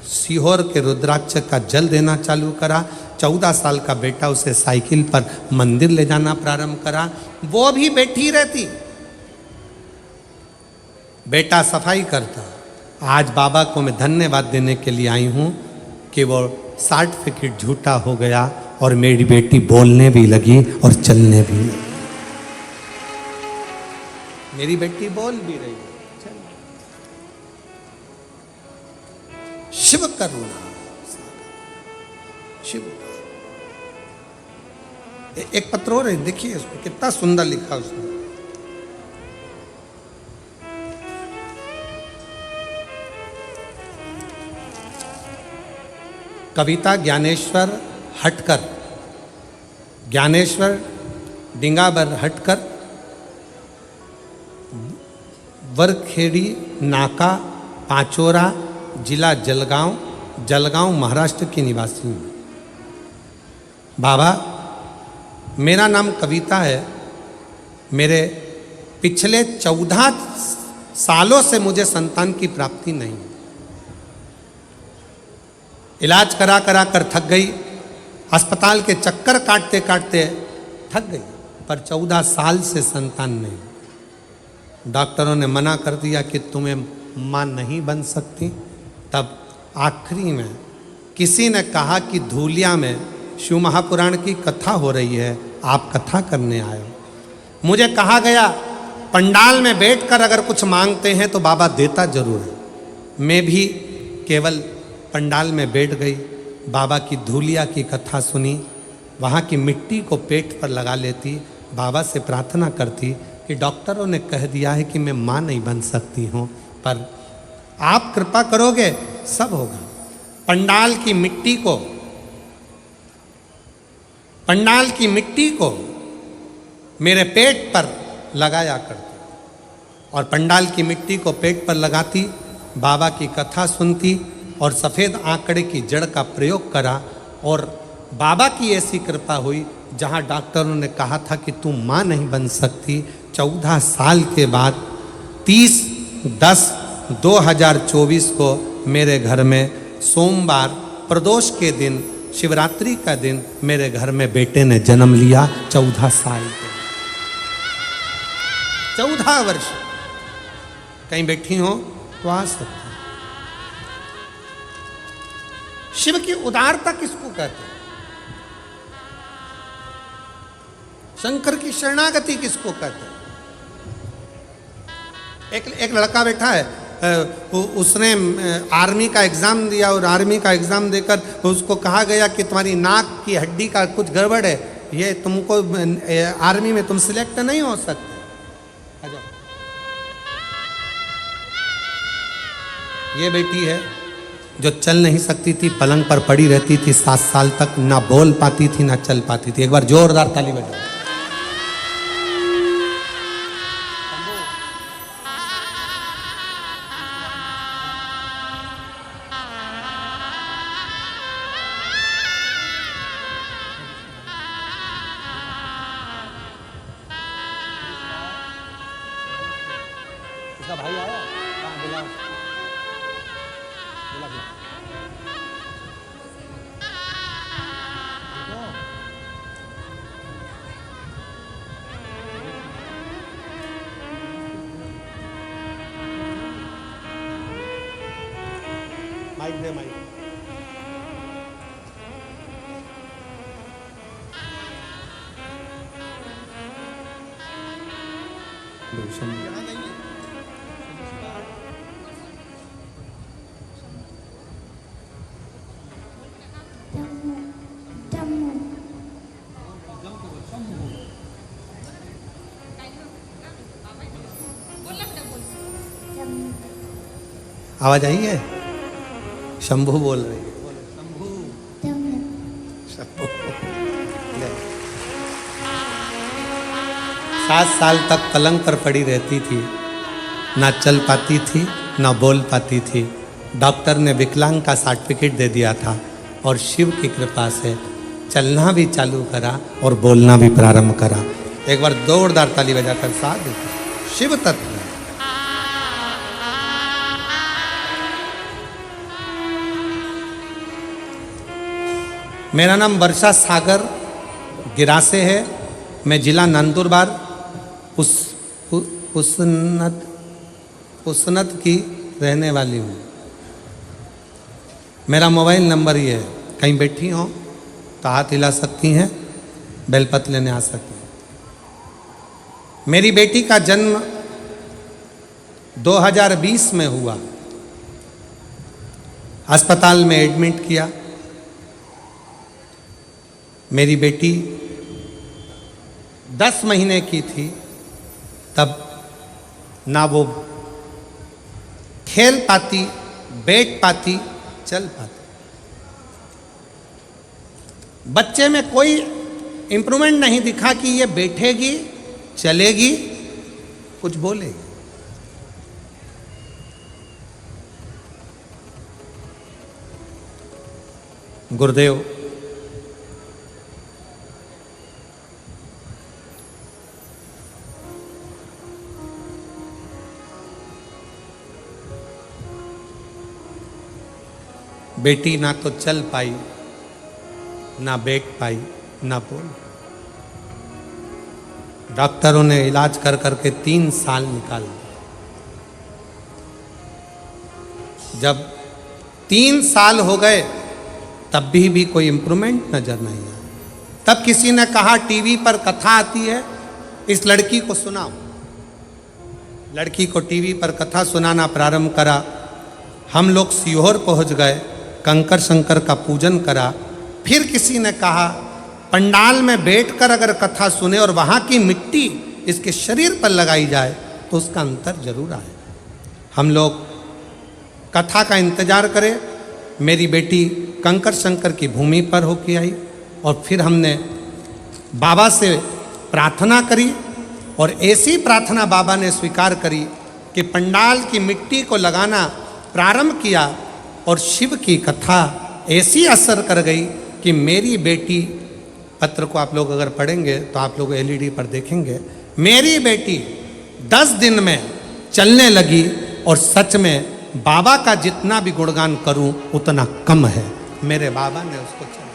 A: सीहोर के रुद्राक्ष का जल देना चालू करा। 14 साल का बेटा उसे साइकिल पर मंदिर ले जाना प्रारंभ करा, वो भी बैठी रहती, बेटा सफाई करता। आज बाबा को मैं धन्यवाद देने के लिए आई हूँ कि वो सर्टिफिकेट झूठा हो गया, और मेरी बेटी बोलने भी लगी और चलने भी लगी। मेरी बेटी बोल भी रही है। शिव करुणा, शिव। एक पत्र और है, देखिए उसको कितना सुंदर लिखा उसने। कविता ज्ञानेश्वर हटकर, ज्ञानेश्वर डिंगाबर हटकर, वरखेड़ी नाका, पाचोरा, जिला जलगांव, जलगांव महाराष्ट्र की निवासी हूँ। बाबा, मेरा नाम कविता है। मेरे पिछले 14 सालों से मुझे संतान की प्राप्ति नहीं। इलाज करा करा कर थक गई, अस्पताल के चक्कर काटते काटते थक गई, पर 14 साल से संतान नहीं। डॉक्टरों ने मना कर दिया कि तुम्हें माँ नहीं बन सकती। तब आखिरी में किसी ने कहा कि धूलिया में शिव महापुराण की कथा हो रही है, आप कथा करने आए हो। मुझे कहा गया पंडाल में बैठकर अगर कुछ मांगते हैं तो बाबा देता जरूर है। मैं भी केवल पंडाल में बैठ गई, बाबा की धूलिया की कथा सुनी, वहाँ की मिट्टी को पेट पर लगा लेती, बाबा से प्रार्थना करती कि डॉक्टरों ने कह दिया है कि मैं माँ नहीं बन सकती हूँ, पर आप कृपा करोगे सब होगा। पंडाल की मिट्टी को मेरे पेट पर लगाया करती और पंडाल की मिट्टी को पेट पर लगाती, बाबा की कथा सुनती और सफ़ेद आंकड़े की जड़ का प्रयोग करा और बाबा की ऐसी कृपा हुई जहाँ डॉक्टरों ने कहा था कि तू माँ नहीं बन सकती। 14 साल के बाद 30/10/2024 को मेरे घर में सोमवार प्रदोष के दिन, शिवरात्रि का दिन मेरे घर में बेटे ने जन्म लिया। 14 साल के, 14 वर्ष। कहीं बैठी हो तो आ सकती। शिव की उदारता किसको कहते हैं? शंकर की शरणागति किसको कहते हैं? एक लड़का बैठा है, उसने आर्मी का एग्जाम दिया और आर्मी का एग्जाम देकर उसको कहा गया कि तुम्हारी नाक की हड्डी का कुछ गड़बड़ है, ये तुमको आर्मी में तुम सिलेक्ट नहीं हो सकते। ये बेटी है जो चल नहीं सकती थी, पलंग पर पड़ी रहती थी 7 साल तक, ना बोल पाती थी ना चल पाती थी। एक बार जोरदार ताली बजाओ। इसका भाई आया? हाँ, बुलाओ। माइक दे, माइक। आवाज आई है? शंभू बोल रही है। शंभू, शंभू। 7 साल तक पलंग पर पड़ी रहती थी, ना चल पाती थी ना बोल पाती थी। डॉक्टर ने विकलांग का सर्टिफिकेट दे दिया था और शिव की कृपा से चलना भी चालू करा और बोलना भी प्रारंभ करा। एक बार जोरदार ताली बजाकर साथ देते। शिव तत्व। मेरा नाम वर्षा सागर गिरासे है। मैं जिला नंदुरबार उसनत की रहने वाली हूँ। मेरा मोबाइल नंबर ये है, कहीं बैठी हो तो हाथ हिला सकती हैं, बेलपत्र लेने आ सकती हैं। मेरी बेटी का जन्म 2020 में हुआ। अस्पताल में एडमिट किया। मेरी बेटी 10 महीने की थी, तब ना वो खेल पाती, बैठ पाती, चल पाती। बच्चे में कोई इम्प्रूवमेंट नहीं दिखा कि ये बैठेगी, चलेगी, कुछ बोलेगी। गुरुदेव बेटी ना तो चल पाई, ना बैठ पाई, ना बोल। डॉक्टरों ने इलाज कर करके 3 साल निकाल दिए। जब 3 साल हो गए तब भी कोई इम्प्रूवमेंट नजर नहीं आया। तब किसी ने कहा टीवी पर कथा आती है, इस लड़की को सुनाओ। लड़की को टीवी पर कथा सुनाना प्रारंभ करा। हम लोग सीहोर पहुंच गए, कंकर शंकर का पूजन करा। फिर किसी ने कहा पंडाल में बैठकर अगर कथा सुने और वहाँ की मिट्टी इसके शरीर पर लगाई जाए तो उसका अंतर जरूर आए। हम लोग कथा का इंतजार करें। मेरी बेटी कंकर शंकर की भूमि पर होके आई और फिर हमने बाबा से प्रार्थना करी और ऐसी प्रार्थना बाबा ने स्वीकार करी कि पंडाल की मिट्टी को लगाना प्रारंभ किया और शिव की कथा ऐसी असर कर गई कि मेरी बेटी, पत्र को आप लोग अगर पढ़ेंगे तो आप लोग एलईडी पर देखेंगे, मेरी बेटी 10 दिन में चलने लगी। और सच में बाबा का जितना भी गुणगान करूं उतना कम है। मेरे बाबा ने उसको चला,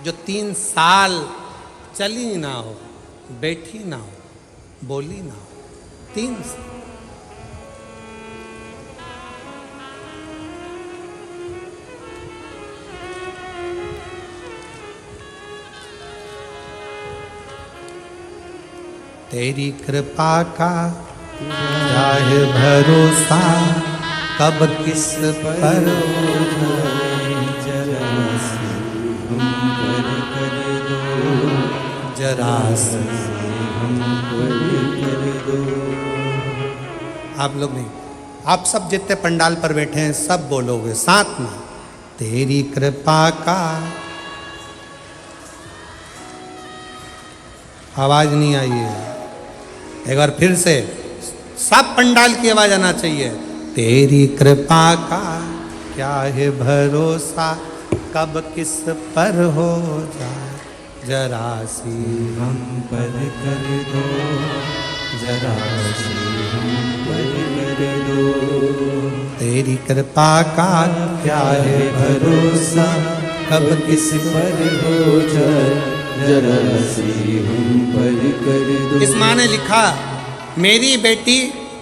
A: जो 3 साल चली ना हो, बैठी ना हो, बोली ना हो, 3 साल। तेरी कृपा का क्या है भरोसा, कब किस पर जरा से आप लोग नहीं, आप सब जितने पंडाल पर बैठे हैं सब बोलोगे साथ में, तेरी कृपा का। आवाज नहीं आई है, एक बार फिर से सब पंडाल की आवाज आना चाहिए। तेरी कृपा का क्या है भरोसा, कब किस पर हो जाए, जरा सी हम पर कर दो, जरा सी हम पर कर दो। तेरी कृपा का क्या है भरोसा, कब किस पर हो जाए, जरा सी हम पर कर दो। इस माँ ने लिखा, मेरी बेटी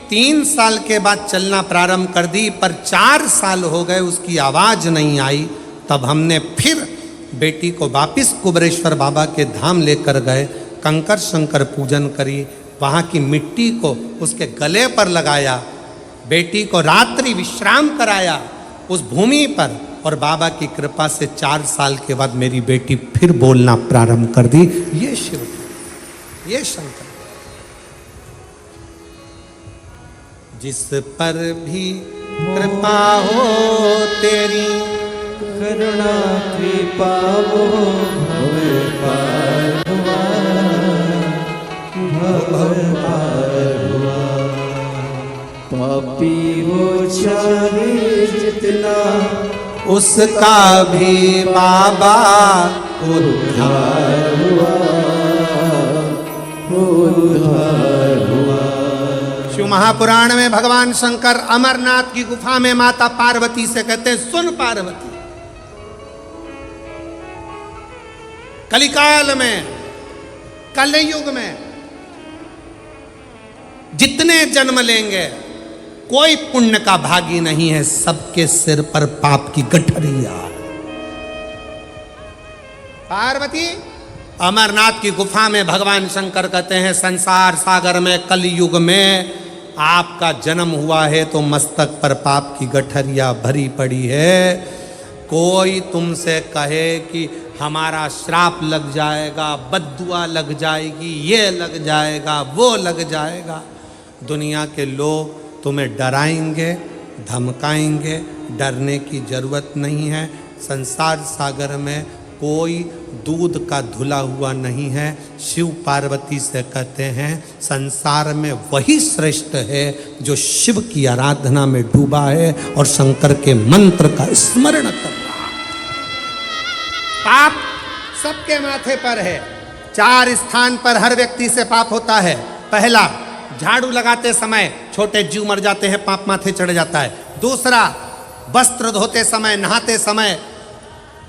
A: 3 साल के बाद चलना प्रारंभ कर दी, पर 4 साल हो गए उसकी आवाज नहीं आई। तब हमने फिर बेटी को वापिस कुबरेश्वर बाबा के धाम लेकर गए, कंकर शंकर पूजन करी, वहाँ की मिट्टी को उसके गले पर लगाया, बेटी को रात्रि विश्राम कराया उस भूमि पर, और बाबा की कृपा से 4 साल के बाद मेरी बेटी फिर बोलना प्रारंभ कर दी। ये शिव, ये शंकर। जिस पर भी कृपा हो तेरी,
B: करुणा कृपा वो भव पार हुआ, भव पार हुआ। पापी वो चाहे जितना,
A: उसका भी बाबा उद्धार
B: हुआ, उद्धार हुआ।
A: शिव महापुराण में भगवान शंकर अमरनाथ की गुफा में माता पार्वती से कहते हैं, सुन पार्वती, कलिकाल में, कलयुग में जितने जन्म लेंगे कोई पुण्य का भागी नहीं है, सबके सिर पर पाप की गठरिया। पार्वती अमरनाथ की गुफा में भगवान शंकर कहते हैं, संसार सागर में कलयुग में आपका जन्म हुआ है तो मस्तक पर पाप की गठरिया भरी पड़ी है। कोई तुमसे कहे कि हमारा श्राप लग जाएगा, बद्दुआ लग जाएगी, ये लग जाएगा, वो लग जाएगा, दुनिया के लोग तुम्हें डराएंगे, धमकाएंगे, डरने की जरूरत नहीं है। संसार सागर में कोई दूध का धुला हुआ नहीं है। शिव पार्वती से कहते हैं, संसार में वही श्रेष्ठ है जो शिव की आराधना में डूबा है और शंकर के मंत्र का स्मरण कर रहा है। पाप सबके माथे पर है। 4 स्थान पर हर व्यक्ति से पाप होता है। पहला, झाड़ू लगाते समय छोटे जीव मर जाते हैं, पाप माथे चढ़ जाता है। दूसरा, वस्त्र धोते समय, नहाते समय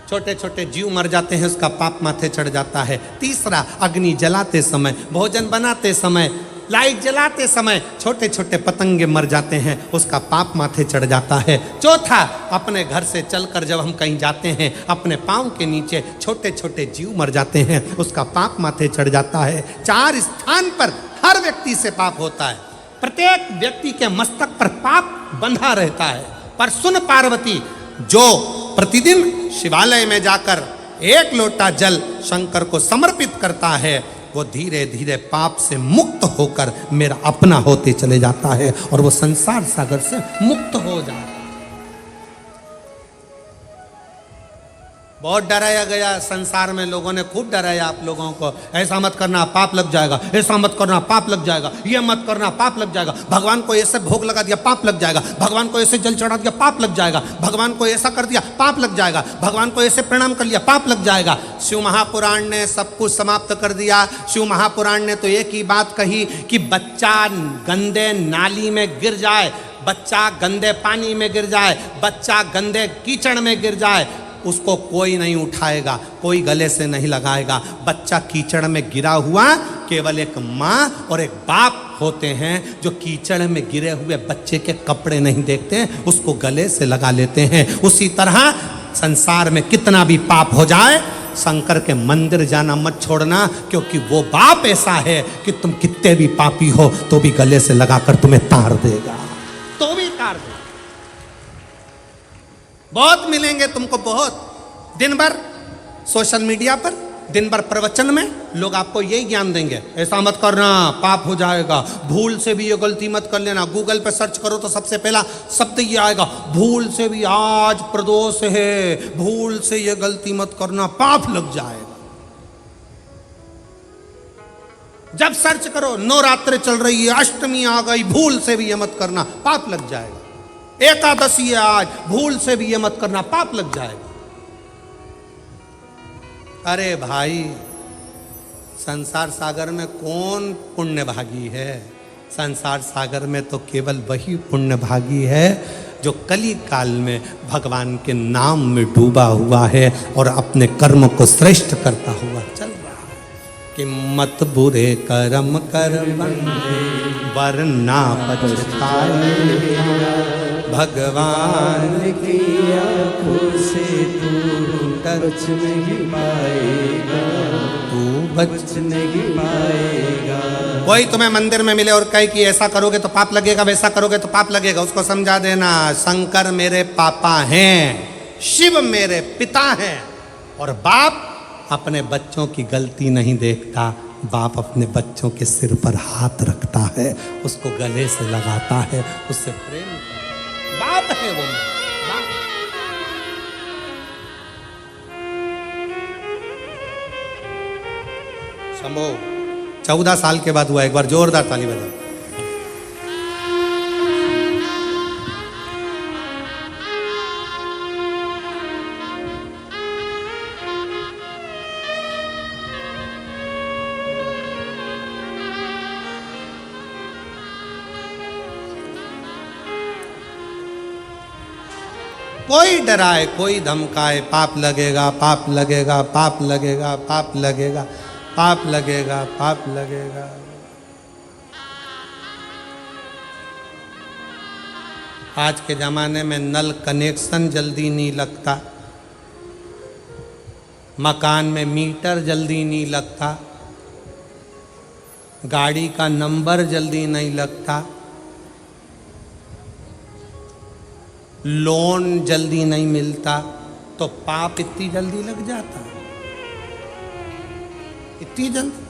A: छोटे छोटे जीव मर जाते हैं, उसका पाप माथे चढ़ जाता है। तीसरा, अग्नि जलाते समय, भोजन बनाते समय, लाइट जलाते समय छोटे छोटे पतंगे मर जाते हैं, उसका पाप माथे चढ़ जाता है। चौथा, अपने घर से चलकर जब हम कहीं जाते हैं, अपने पाँव के नीचे छोटे छोटे जीव मर जाते हैं, उसका पाप माथे चढ़ जाता है। 4 स्थान पर हर व्यक्ति से पाप होता है, प्रत्येक व्यक्ति के मस्तक पर पाप बंधा रहता है। पर सुन पार्वती, जो प्रतिदिन शिवालय में जाकर 1 लोटा जल शंकर को समर्पित करता है, वो धीरे धीरे पाप से मुक्त होकर मेरा अपना होते चले जाता है और वो संसार सागर से मुक्त हो जाता है। बहुत डराया गया संसार में, लोगों ने खूब डराया आप लोगों को, ऐसा मत करना पाप लग जाएगा, ऐसा मत करना पाप लग जाएगा, ये मत करना पाप लग जाएगा, भगवान को ऐसे भोग लगा दिया पाप लग जाएगा, भगवान को ऐसे जल चढ़ा दिया पाप लग जाएगा, भगवान को ऐसा कर दिया पाप लग जाएगा, भगवान को ऐसे प्रणाम कर लिया पाप लग जाएगा। शिव महापुराण ने सब कुछ समाप्त कर दिया। शिव महापुराण ने तो एक ही बात कही कि बच्चा गंदे नाली में गिर जाए, बच्चा गंदे पानी में गिर जाए, बच्चा गंदे कीचड़ में गिर जाए, उसको कोई नहीं उठाएगा, कोई गले से नहीं लगाएगा। बच्चा कीचड़ में गिरा हुआ केवल एक माँ और एक बाप होते हैं जो कीचड़ में गिरे हुए बच्चे के कपड़े नहीं देखते, उसको गले से लगा लेते हैं। उसी तरह संसार में कितना भी पाप हो जाए, शंकर के मंदिर जाना मत छोड़ना, क्योंकि वो बाप ऐसा है कि तुम कितने भी पापी हो तो भी गले से लगाकर तुम्हें तार देगा, तो भी तार देगा। बहुत मिलेंगे तुमको, बहुत दिन भर सोशल मीडिया पर, दिन भर प्रवचन में लोग आपको यही ज्ञान देंगे, ऐसा मत करना पाप हो जाएगा, भूल से भी ये गलती मत कर लेना। गूगल पे सर्च करो तो सबसे पहला शब्द ये आएगा, भूल से भी आज प्रदोष है, भूल से ये गलती मत करना पाप लग जाएगा। जब सर्च करो नवरात्र चल रही है, अष्टमी आ गई, भूल से भी ये मत करना पाप लग जाएगा, एकादशी है आज, भूल से भी ये मत करना पाप लग जाएगा। अरे भाई, संसार सागर में कौन पुण्य भागी है? संसार सागर में तो केवल वही पुण्य भागी है जो कली काल में भगवान के नाम में डूबा हुआ है और अपने कर्म को श्रेष्ठ करता हुआ चल रहा है। कि मत बुरे कर्म कर बंदे वरना पछताएगा, भगवान
B: की आँखों से तू बच नहीं पाएगा,
A: तू बच
B: नहीं पाएगा।
A: कोई तुम्हें मंदिर में मिले और कहे कि ऐसा करोगे तो पाप लगेगा, वैसा करोगे तो पाप लगेगा, उसको समझा देना, शंकर मेरे पापा हैं, शिव मेरे पिता हैं, और बाप अपने बच्चों की गलती नहीं देखता, बाप अपने बच्चों के सिर पर हाथ रखता है, उसको गले से लगाता है, उससे प्रेम करता है। बाप है वो, बाप। शंभो 14 साल के बाद हुआ, एक बार जोरदार ताली बजाओ। कोई डराए, कोई धमकाए, पाप लगेगा, पाप लगेगा, पाप लगेगा, पाप लगेगा, पाप लगेगा, पाप लगेगा। आज के ज़माने में नल कनेक्शन जल्दी नहीं लगता, मकान में मीटर जल्दी नहीं लगता, गाड़ी का नंबर जल्दी नहीं लगता, लोन जल्दी नहीं मिलता, तो पाप इतनी जल्दी लग जाता, इतनी जल्दी।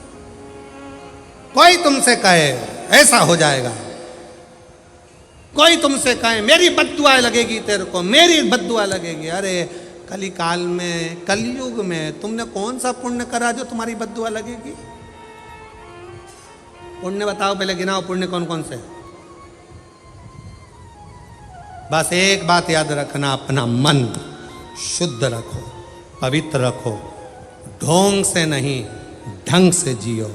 A: कोई तुमसे कहे ऐसा हो जाएगा, कोई तुमसे कहे मेरी बद्दुआ लगेगी तेरे को, मेरी बद्दुआ लगेगी, अरे कली काल में, कलयुग में तुमने कौन सा पुण्य करा जो तुम्हारी बद्दुआ लगेगी? पुण्य बताओ, पहले गिनाओ पुण्य कौन कौन से। बस एक बात याद रखना, अपना मन शुद्ध रखो, पवित्र रखो, ढोंग से नहीं ढंग से जियो,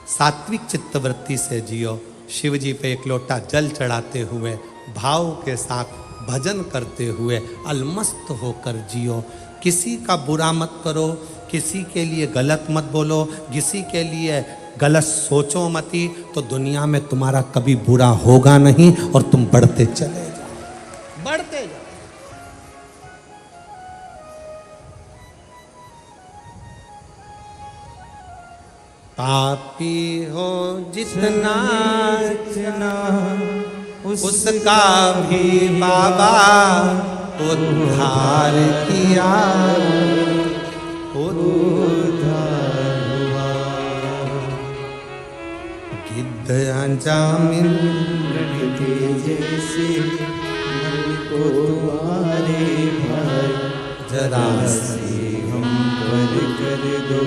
A: सात्विक चित्तवृत्ति से जियो, शिव जी पे एक लोटा जल चढ़ाते हुए भाव के साथ भजन करते हुए अलमस्त होकर जियो, किसी का बुरा मत करो, किसी के लिए गलत मत बोलो, किसी के लिए गलत सोचो मती, तो दुनिया में तुम्हारा कभी बुरा होगा नहीं और तुम बढ़ते चले जाओ, बढ़ते जाओ। पापी हो जितना उसका भी बाबा उद्धार किया, उद्धार हुआ। गिद्ध अंजामिन
B: लड़के जैसे मन को तुम्हारे भाई,
A: जरा
B: से हम पर कर दो,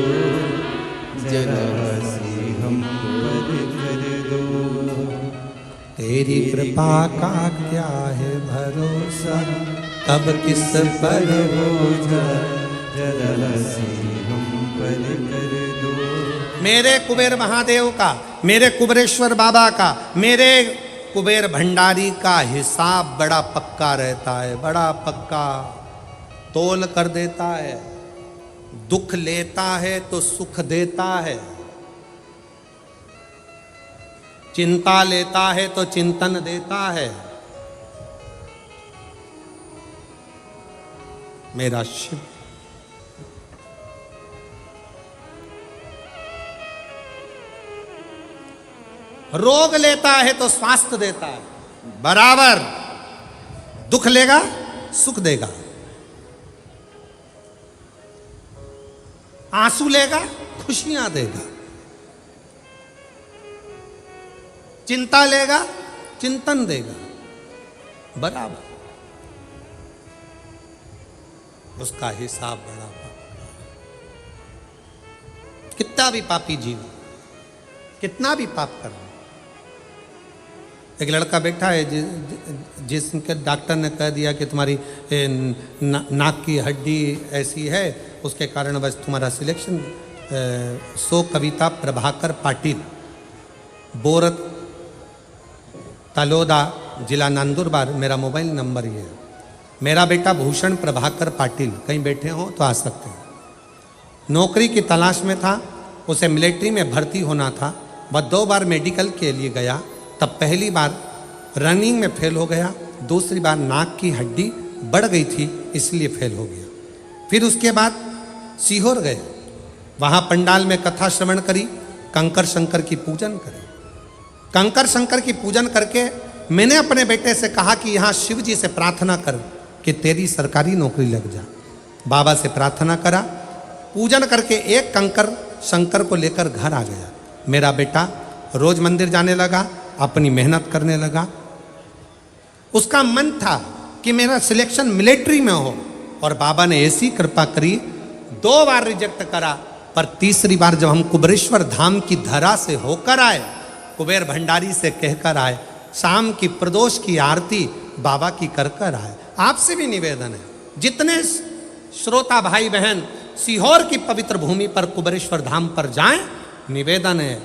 B: जरा से हम पर कर दो।
A: तेरी कृपा का क्या है भरोसा, तब किस पर
B: हो जाए, जरा से हम पर कर दो।
A: मेरे कुबेर महादेव का, मेरे कुबेरेश्वर बाबा का, मेरे कुबेर भंडारी का हिसाब बड़ा पक्का रहता है, बड़ा पक्का तोल कर देता है। दुख लेता है तो सुख देता है, चिंता लेता है तो चिंतन देता है। मेरा शिव रोग लेता है तो स्वास्थ्य देता है, बराबर दुख लेगा सुख देगा, आंसू लेगा खुशियां देगा, चिंता लेगा चिंतन देगा, बराबर उसका हिसाब बड़ा पक्का। कितना भी पापी जीव, कितना भी पाप कर, एक लड़का बैठा है जिसके डॉक्टर ने कह दिया कि तुम्हारी नाक की हड्डी ऐसी है, उसके कारण बस तुम्हारा सिलेक्शन। सो कविता प्रभाकर पाटिल, बोरत तलोदा, जिला नंदुरबार, मेरा मोबाइल नंबर ये है। मेरा बेटा भूषण प्रभाकर पाटिल, कहीं बैठे हो तो आ सकते हैं, नौकरी की तलाश में था, उसे मिलिट्री में भर्ती होना था। वह 2 बार मेडिकल के लिए गया, तब पहली बार रनिंग में फेल हो गया, दूसरी बार नाक की हड्डी बढ़ गई थी इसलिए फेल हो गया। फिर उसके बाद सीहोर गए, वहाँ पंडाल में कथा श्रवण करी, कंकर शंकर की पूजन करी। कंकर शंकर की पूजन करके मैंने अपने बेटे से कहा कि यहाँ शिव जी से प्रार्थना कर कि तेरी सरकारी नौकरी लग जा। बाबा से प्रार्थना करा, पूजन करके एक कंकर शंकर को लेकर घर आ गया। मेरा बेटा रोज मंदिर जाने लगा, अपनी मेहनत करने लगा। उसका मन था कि मेरा सिलेक्शन मिलिट्री में हो, और बाबा ने ऐसी कृपा करी, 2 बार रिजेक्ट करा, पर तीसरी बार जब हम कुबेरेश्वर धाम की धरा से होकर आए, कुबेर भंडारी से कहकर आए, शाम की प्रदोष की आरती बाबा की कर आए। आपसे भी निवेदन है, जितने श्रोता भाई बहन सीहोर की पवित्र भूमि पर कुबेरेश्वर धाम पर जाएं, निवेदन है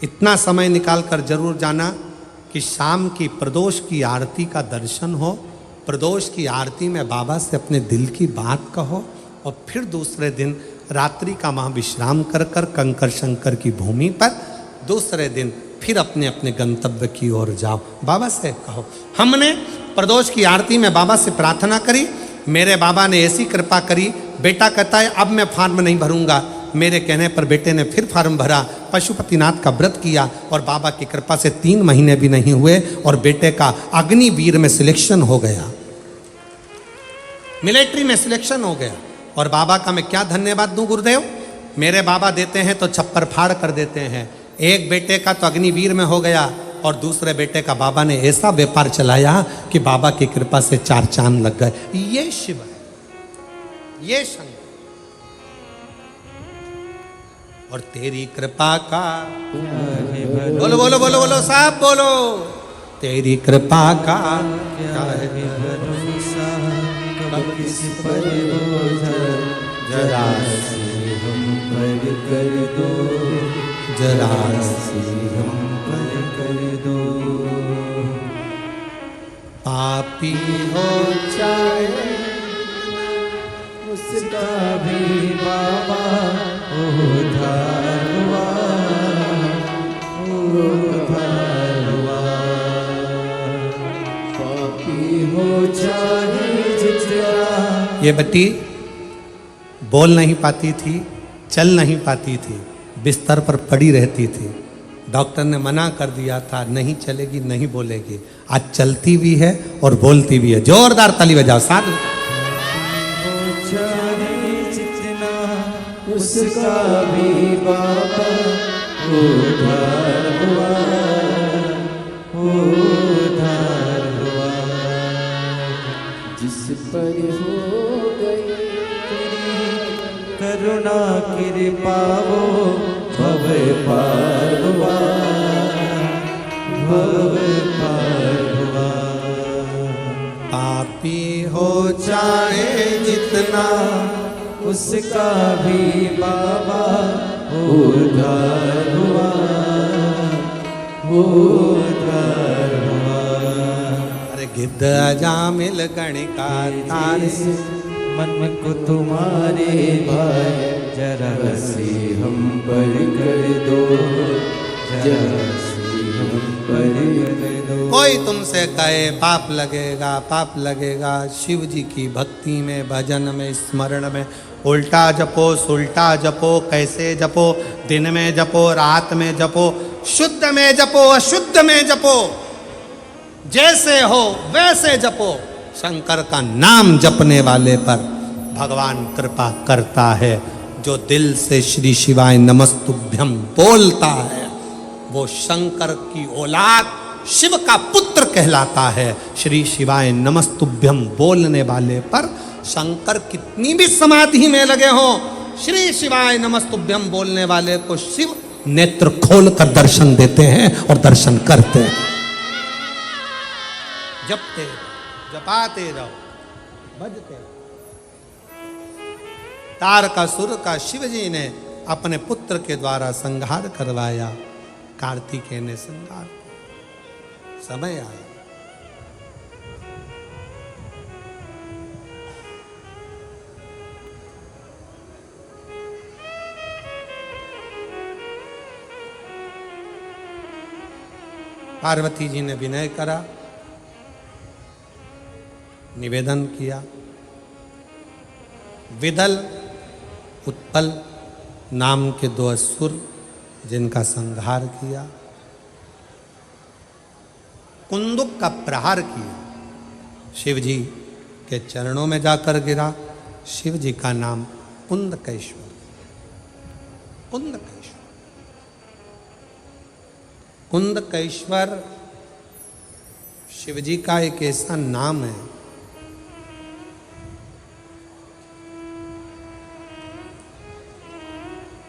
A: इतना समय निकालकर जरूर जाना कि शाम की प्रदोष की आरती का दर्शन हो, प्रदोष की आरती में बाबा से अपने दिल की बात कहो, और फिर दूसरे दिन रात्रि का वहाँ विश्राम कर कर कंकर शंकर की भूमि पर दूसरे दिन फिर अपने अपने गंतव्य की ओर जाओ। बाबा से कहो, हमने प्रदोष की आरती में बाबा से प्रार्थना करी, मेरे बाबा ने ऐसी कृपा करी, बेटा कहता है अब मैं फार्म नहीं भरूंगा। मेरे कहने पर बेटे ने फिर फार्म भरा, पशुपतिनाथ का व्रत किया, और बाबा की कृपा से 3 महीने भी नहीं हुए और बेटे का अग्निवीर में सिलेक्शन हो गया, मिलिट्री में सिलेक्शन हो गया। और बाबा का मैं क्या धन्यवाद दूं गुरुदेव, मेरे बाबा देते हैं तो छप्पर फाड़ कर देते हैं। एक बेटे का तो अग्निवीर में हो गया, और दूसरे बेटे का बाबा ने ऐसा व्यापार चलाया कि बाबा की कृपा से 4 चांद लग गए। ये शिव है, ये शंकर। और तेरी कृपा का बोलो बोलो बोलो बोलो साहब बोलो, तेरी कृपा का क्या है
B: भरोसा, कब किस पर हो जाए, जरा से हम पर कर दो, जरा से हम पर कर दो।
A: पापी हो चाहे
B: उसका भी बाबा उद्धार हुआ, उद्धार हुआ। पापी हो चाहे जितना।
A: ये बेटी बोल नहीं पाती थी, चल नहीं पाती थी, बिस्तर पर पड़ी रहती थी। डॉक्टर ने मना कर दिया था, नहीं चलेगी, नहीं बोलेगी। आज चलती भी है और बोलती भी है। जोरदार ताली बजाओ साथ में।
B: जितना उसका भी बाबा उद्धार हुआ, उद्धार हुआ। जिस पर हो गई करुणा कृपा वो भव पार हुआ, भव पार हुआ।
A: पापी हो चाहे जितना
B: उसका भी बाबा उद्धार हुआ, उद्धार हुआ।
A: अरे गिद्ध अजामिल गणिका तारे
B: मन को तुम्हारे भाई जरा सी हम पर कर दो, जरा सी हम पर कर दो।
A: कोई तुमसे कहे पाप लगेगा, पाप लगेगा। शिव जी की भक्ति में, भजन में, स्मरण में उल्टा जपो, सुल्टा जपो। कैसे जपो? दिन में जपो, रात में जपो, शुद्ध में जपो, अशुद्ध में जपो, जैसे हो वैसे जपो। शंकर का नाम जपने वाले पर भगवान कृपा करता है। जो दिल से श्री शिवाय नमस्तुभ्यम बोलता है वो शंकर की औलाद, शिव का पुत्र कहलाता है। श्री शिवाय नमस्तुभ्यम बोलने वाले पर शंकर कितनी भी समाधि में लगे हो, श्री शिवाय नमस्तुभ्यम बोलने वाले को शिव नेत्र खोल कर दर्शन देते हैं और दर्शन करते हैं। जपते जपाते रहो, भजते रहो। तारकासुर का शिव जी ने अपने पुत्र के द्वारा संहार करवाया। कार्तिकेय ने संहार किया। समय आया, पार्वती जी ने विनय करा, निवेदन किया। विदल, उत्पल नाम के दो असुर जिनका संहार किया, कुंदुक का प्रहार किया, शिव जी के चरणों में जाकर गिरा। शिव जी का नाम पुंडकेश्वर, पुंडकेश्वर, कुंडकेश्वर शिव जी का एक ऐसा नाम है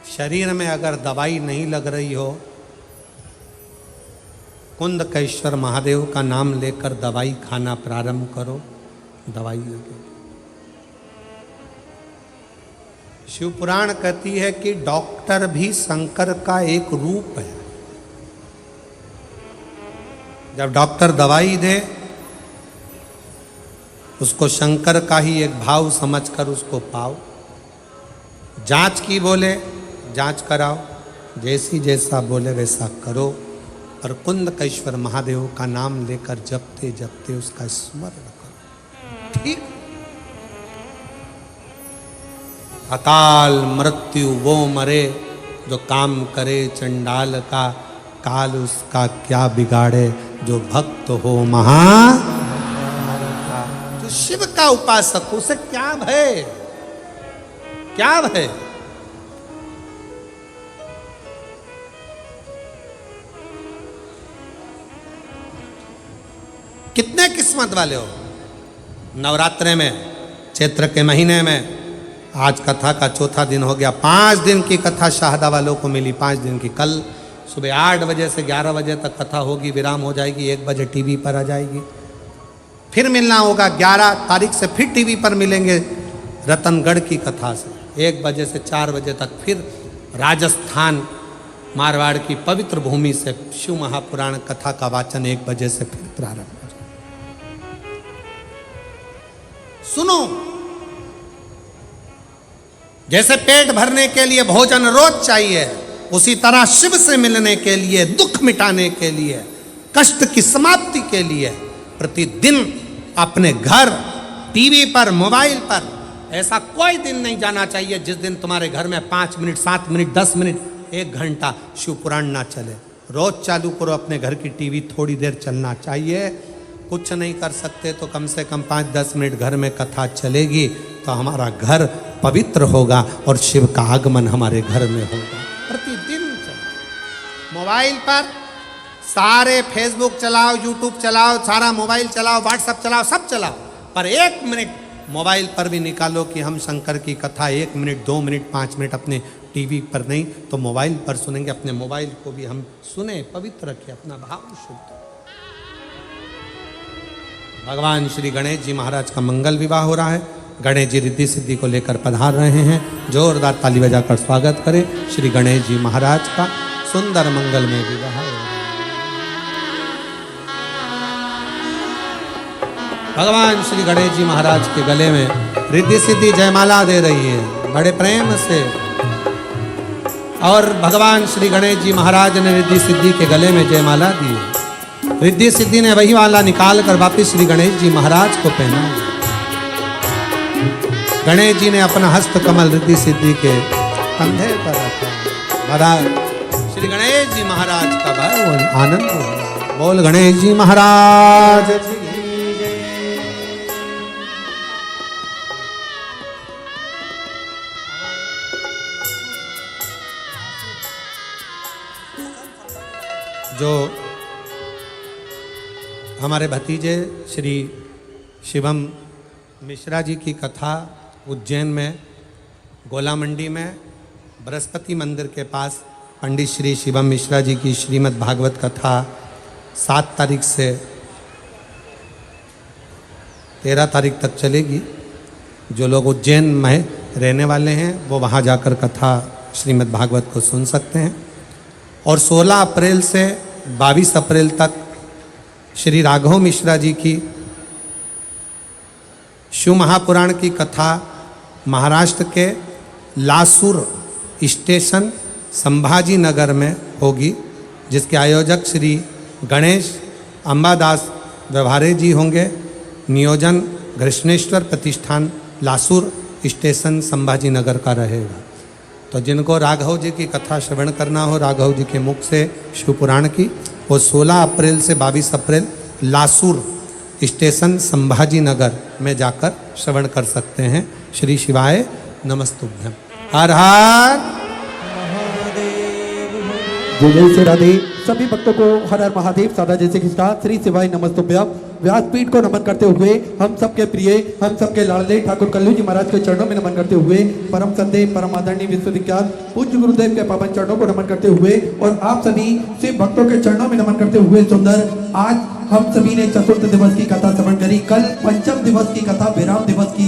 A: शरीर में अगर दवाई नहीं लग रही हो, कुंडकेश्वर महादेव का नाम लेकर दवाई खाना प्रारंभ करो, दवाई लगे। शिव पुराण कहती है कि डॉक्टर भी शंकर का एक रूप है। जब डॉक्टर दवाई दे उसको शंकर का ही एक भाव समझकर उसको पाओ। जांच की बोले जांच कराओ, जैसी जैसा बोले वैसा करो, और कुंडकेश्वर महादेव का नाम लेकर जपते जपते उसका स्मरण करो। ठीक। अकाल मृत्यु वो मरे जो काम करे चंडाल का, काल उसका क्या बिगाड़े जो भक्त हो महा। तो शिव का उपासक, उसे क्या भय, क्या भय। कितने किस्मत वाले हो। नवरात्रे में, चैत्र के महीने में, आज कथा का चौथा दिन हो गया। 5 दिन की कथा शाहदा वालों को मिली, 5 दिन की। कल सुबह 8 बजे से 11 बजे तक कथा होगी, विराम हो जाएगी, 1 बजे टीवी पर आ जाएगी। फिर मिलना होगा 11 तारीख से, फिर टीवी पर मिलेंगे रतनगढ़ की कथा से 1 बजे से 4 बजे तक। फिर राजस्थान मारवाड़ की पवित्र भूमि से शिव महापुराण कथा का वाचन 1 बजे से फिर प्रारंभ हो जाए। सुनो, जैसे पेट भरने के लिए भोजन रोज चाहिए, उसी तरह शिव से मिलने के लिए, दुख मिटाने के लिए, कष्ट की समाप्ति के लिए प्रतिदिन अपने घर, टीवी पर, मोबाइल पर, ऐसा कोई दिन नहीं जाना चाहिए जिस दिन तुम्हारे घर में 5 मिनट, 7 मिनट, 10 मिनट, 1 घंटा शिव पुराण ना चले। रोज चालू करो अपने घर की टीवी, थोड़ी देर चलना चाहिए। कुछ नहीं कर सकते तो कम से कम 5-10 मिनट घर में कथा चलेगी तो हमारा घर पवित्र होगा और शिव का आगमन हमारे घर में होगा। प्रतिदिन चलो मोबाइल पर, सारे फेसबुक चलाओ, यूट्यूब चलाओ, सारा मोबाइल चलाओ, व्हाट्सएप चलाओ, सब चलाओ, पर 1 मिनट मोबाइल पर भी निकालो कि हम शंकर की कथा 1 मिनट, 2 मिनट, 5 मिनट अपने टीवी पर नहीं तो मोबाइल पर सुनेंगे। अपने मोबाइल को भी हम सुने, पवित्र रखें, अपना भाव शुद्ध। भगवान श्री गणेश जी महाराज का मंगल विवाह हो रहा है। गणेश जी रिद्धि सिद्धि को लेकर पधार रहे हैं। जोरदार ताली बजाकर स्वागत करें श्री गणेश जी महाराज का। सुंदर मंगलमय विवाह हो रहा है। भगवान श्री गणेश जी महाराज के गले में रिद्धि सिद्धि जयमाला दे रही है बड़े प्रेम से। और भगवान श्री गणेश जी महाराज ने रिद्धि सिद्धि के गले में जयमाला दी। रिद्धि सिद्धि ने वही वाला निकाल कर वापिस श्री गणेश जी महाराज को पहना। गणेश जी ने अपना हस्त कमल रिद्धि सिद्धि के कंधे पर रखा। महाराज श्री गणेश जी महाराज का भाई आनंद हो। बोल गणेश जी महाराज। जो हमारे भतीजे श्री शिवम मिश्रा जी की कथा उज्जैन में गोला मंडी में बृहस्पति मंदिर के पास पंडित श्री शिवम मिश्रा जी की श्रीमद् भागवत कथा 7 तारीख से 13 तारीख तक चलेगी। जो लोग उज्जैन में रहने वाले हैं वो वहाँ जाकर कथा श्रीमद् भागवत को सुन सकते हैं। और 16 अप्रैल से 22 अप्रैल तक श्री राघव मिश्रा जी की शिव महापुराण की कथा महाराष्ट्र के लासूर स्टेशन संभाजी नगर में होगी, जिसके आयोजक श्री गणेश अंबादास व्यवहारे जी होंगे। नियोजन कृष्णेश्वर प्रतिष्ठान लासूर स्टेशन संभाजी नगर का रहेगा। तो जिनको राघव जी की कथा श्रवण करना हो राघव जी के मुख से शिव पुराण की, वो 16 अप्रैल से 22 अप्रैल लासूर स्टेशन संभाजी नगर में जाकर श्रवण कर सकते हैं। श्री शिवाय नमस्तुभ्यम। हर हर
C: जय जय श्री राधे। सभी भक्तों को हर हर महादेव सादा जैसे कृष्णा श्री शिवाय नमस्तुभ्यम। व्यासपीठ को नमन करते हुए हम सबके प्रिय, हम सबके लाडले ठाकुर कल्लू जी महाराज के चरणों में नमन करते हुए परम संदेह, परम आदरणीय विश्वविख्यात पूज्य गुरुदेव के पावन चरणों को नमन करते हुए और आप सभी शिव भक्तों के चरणों में नमन करते हुए सुंदर आज हम सभी ने चतुर्थ दिवस की कथा श्रवण करी। कल पंचम दिवस की कथा विराम दिवस की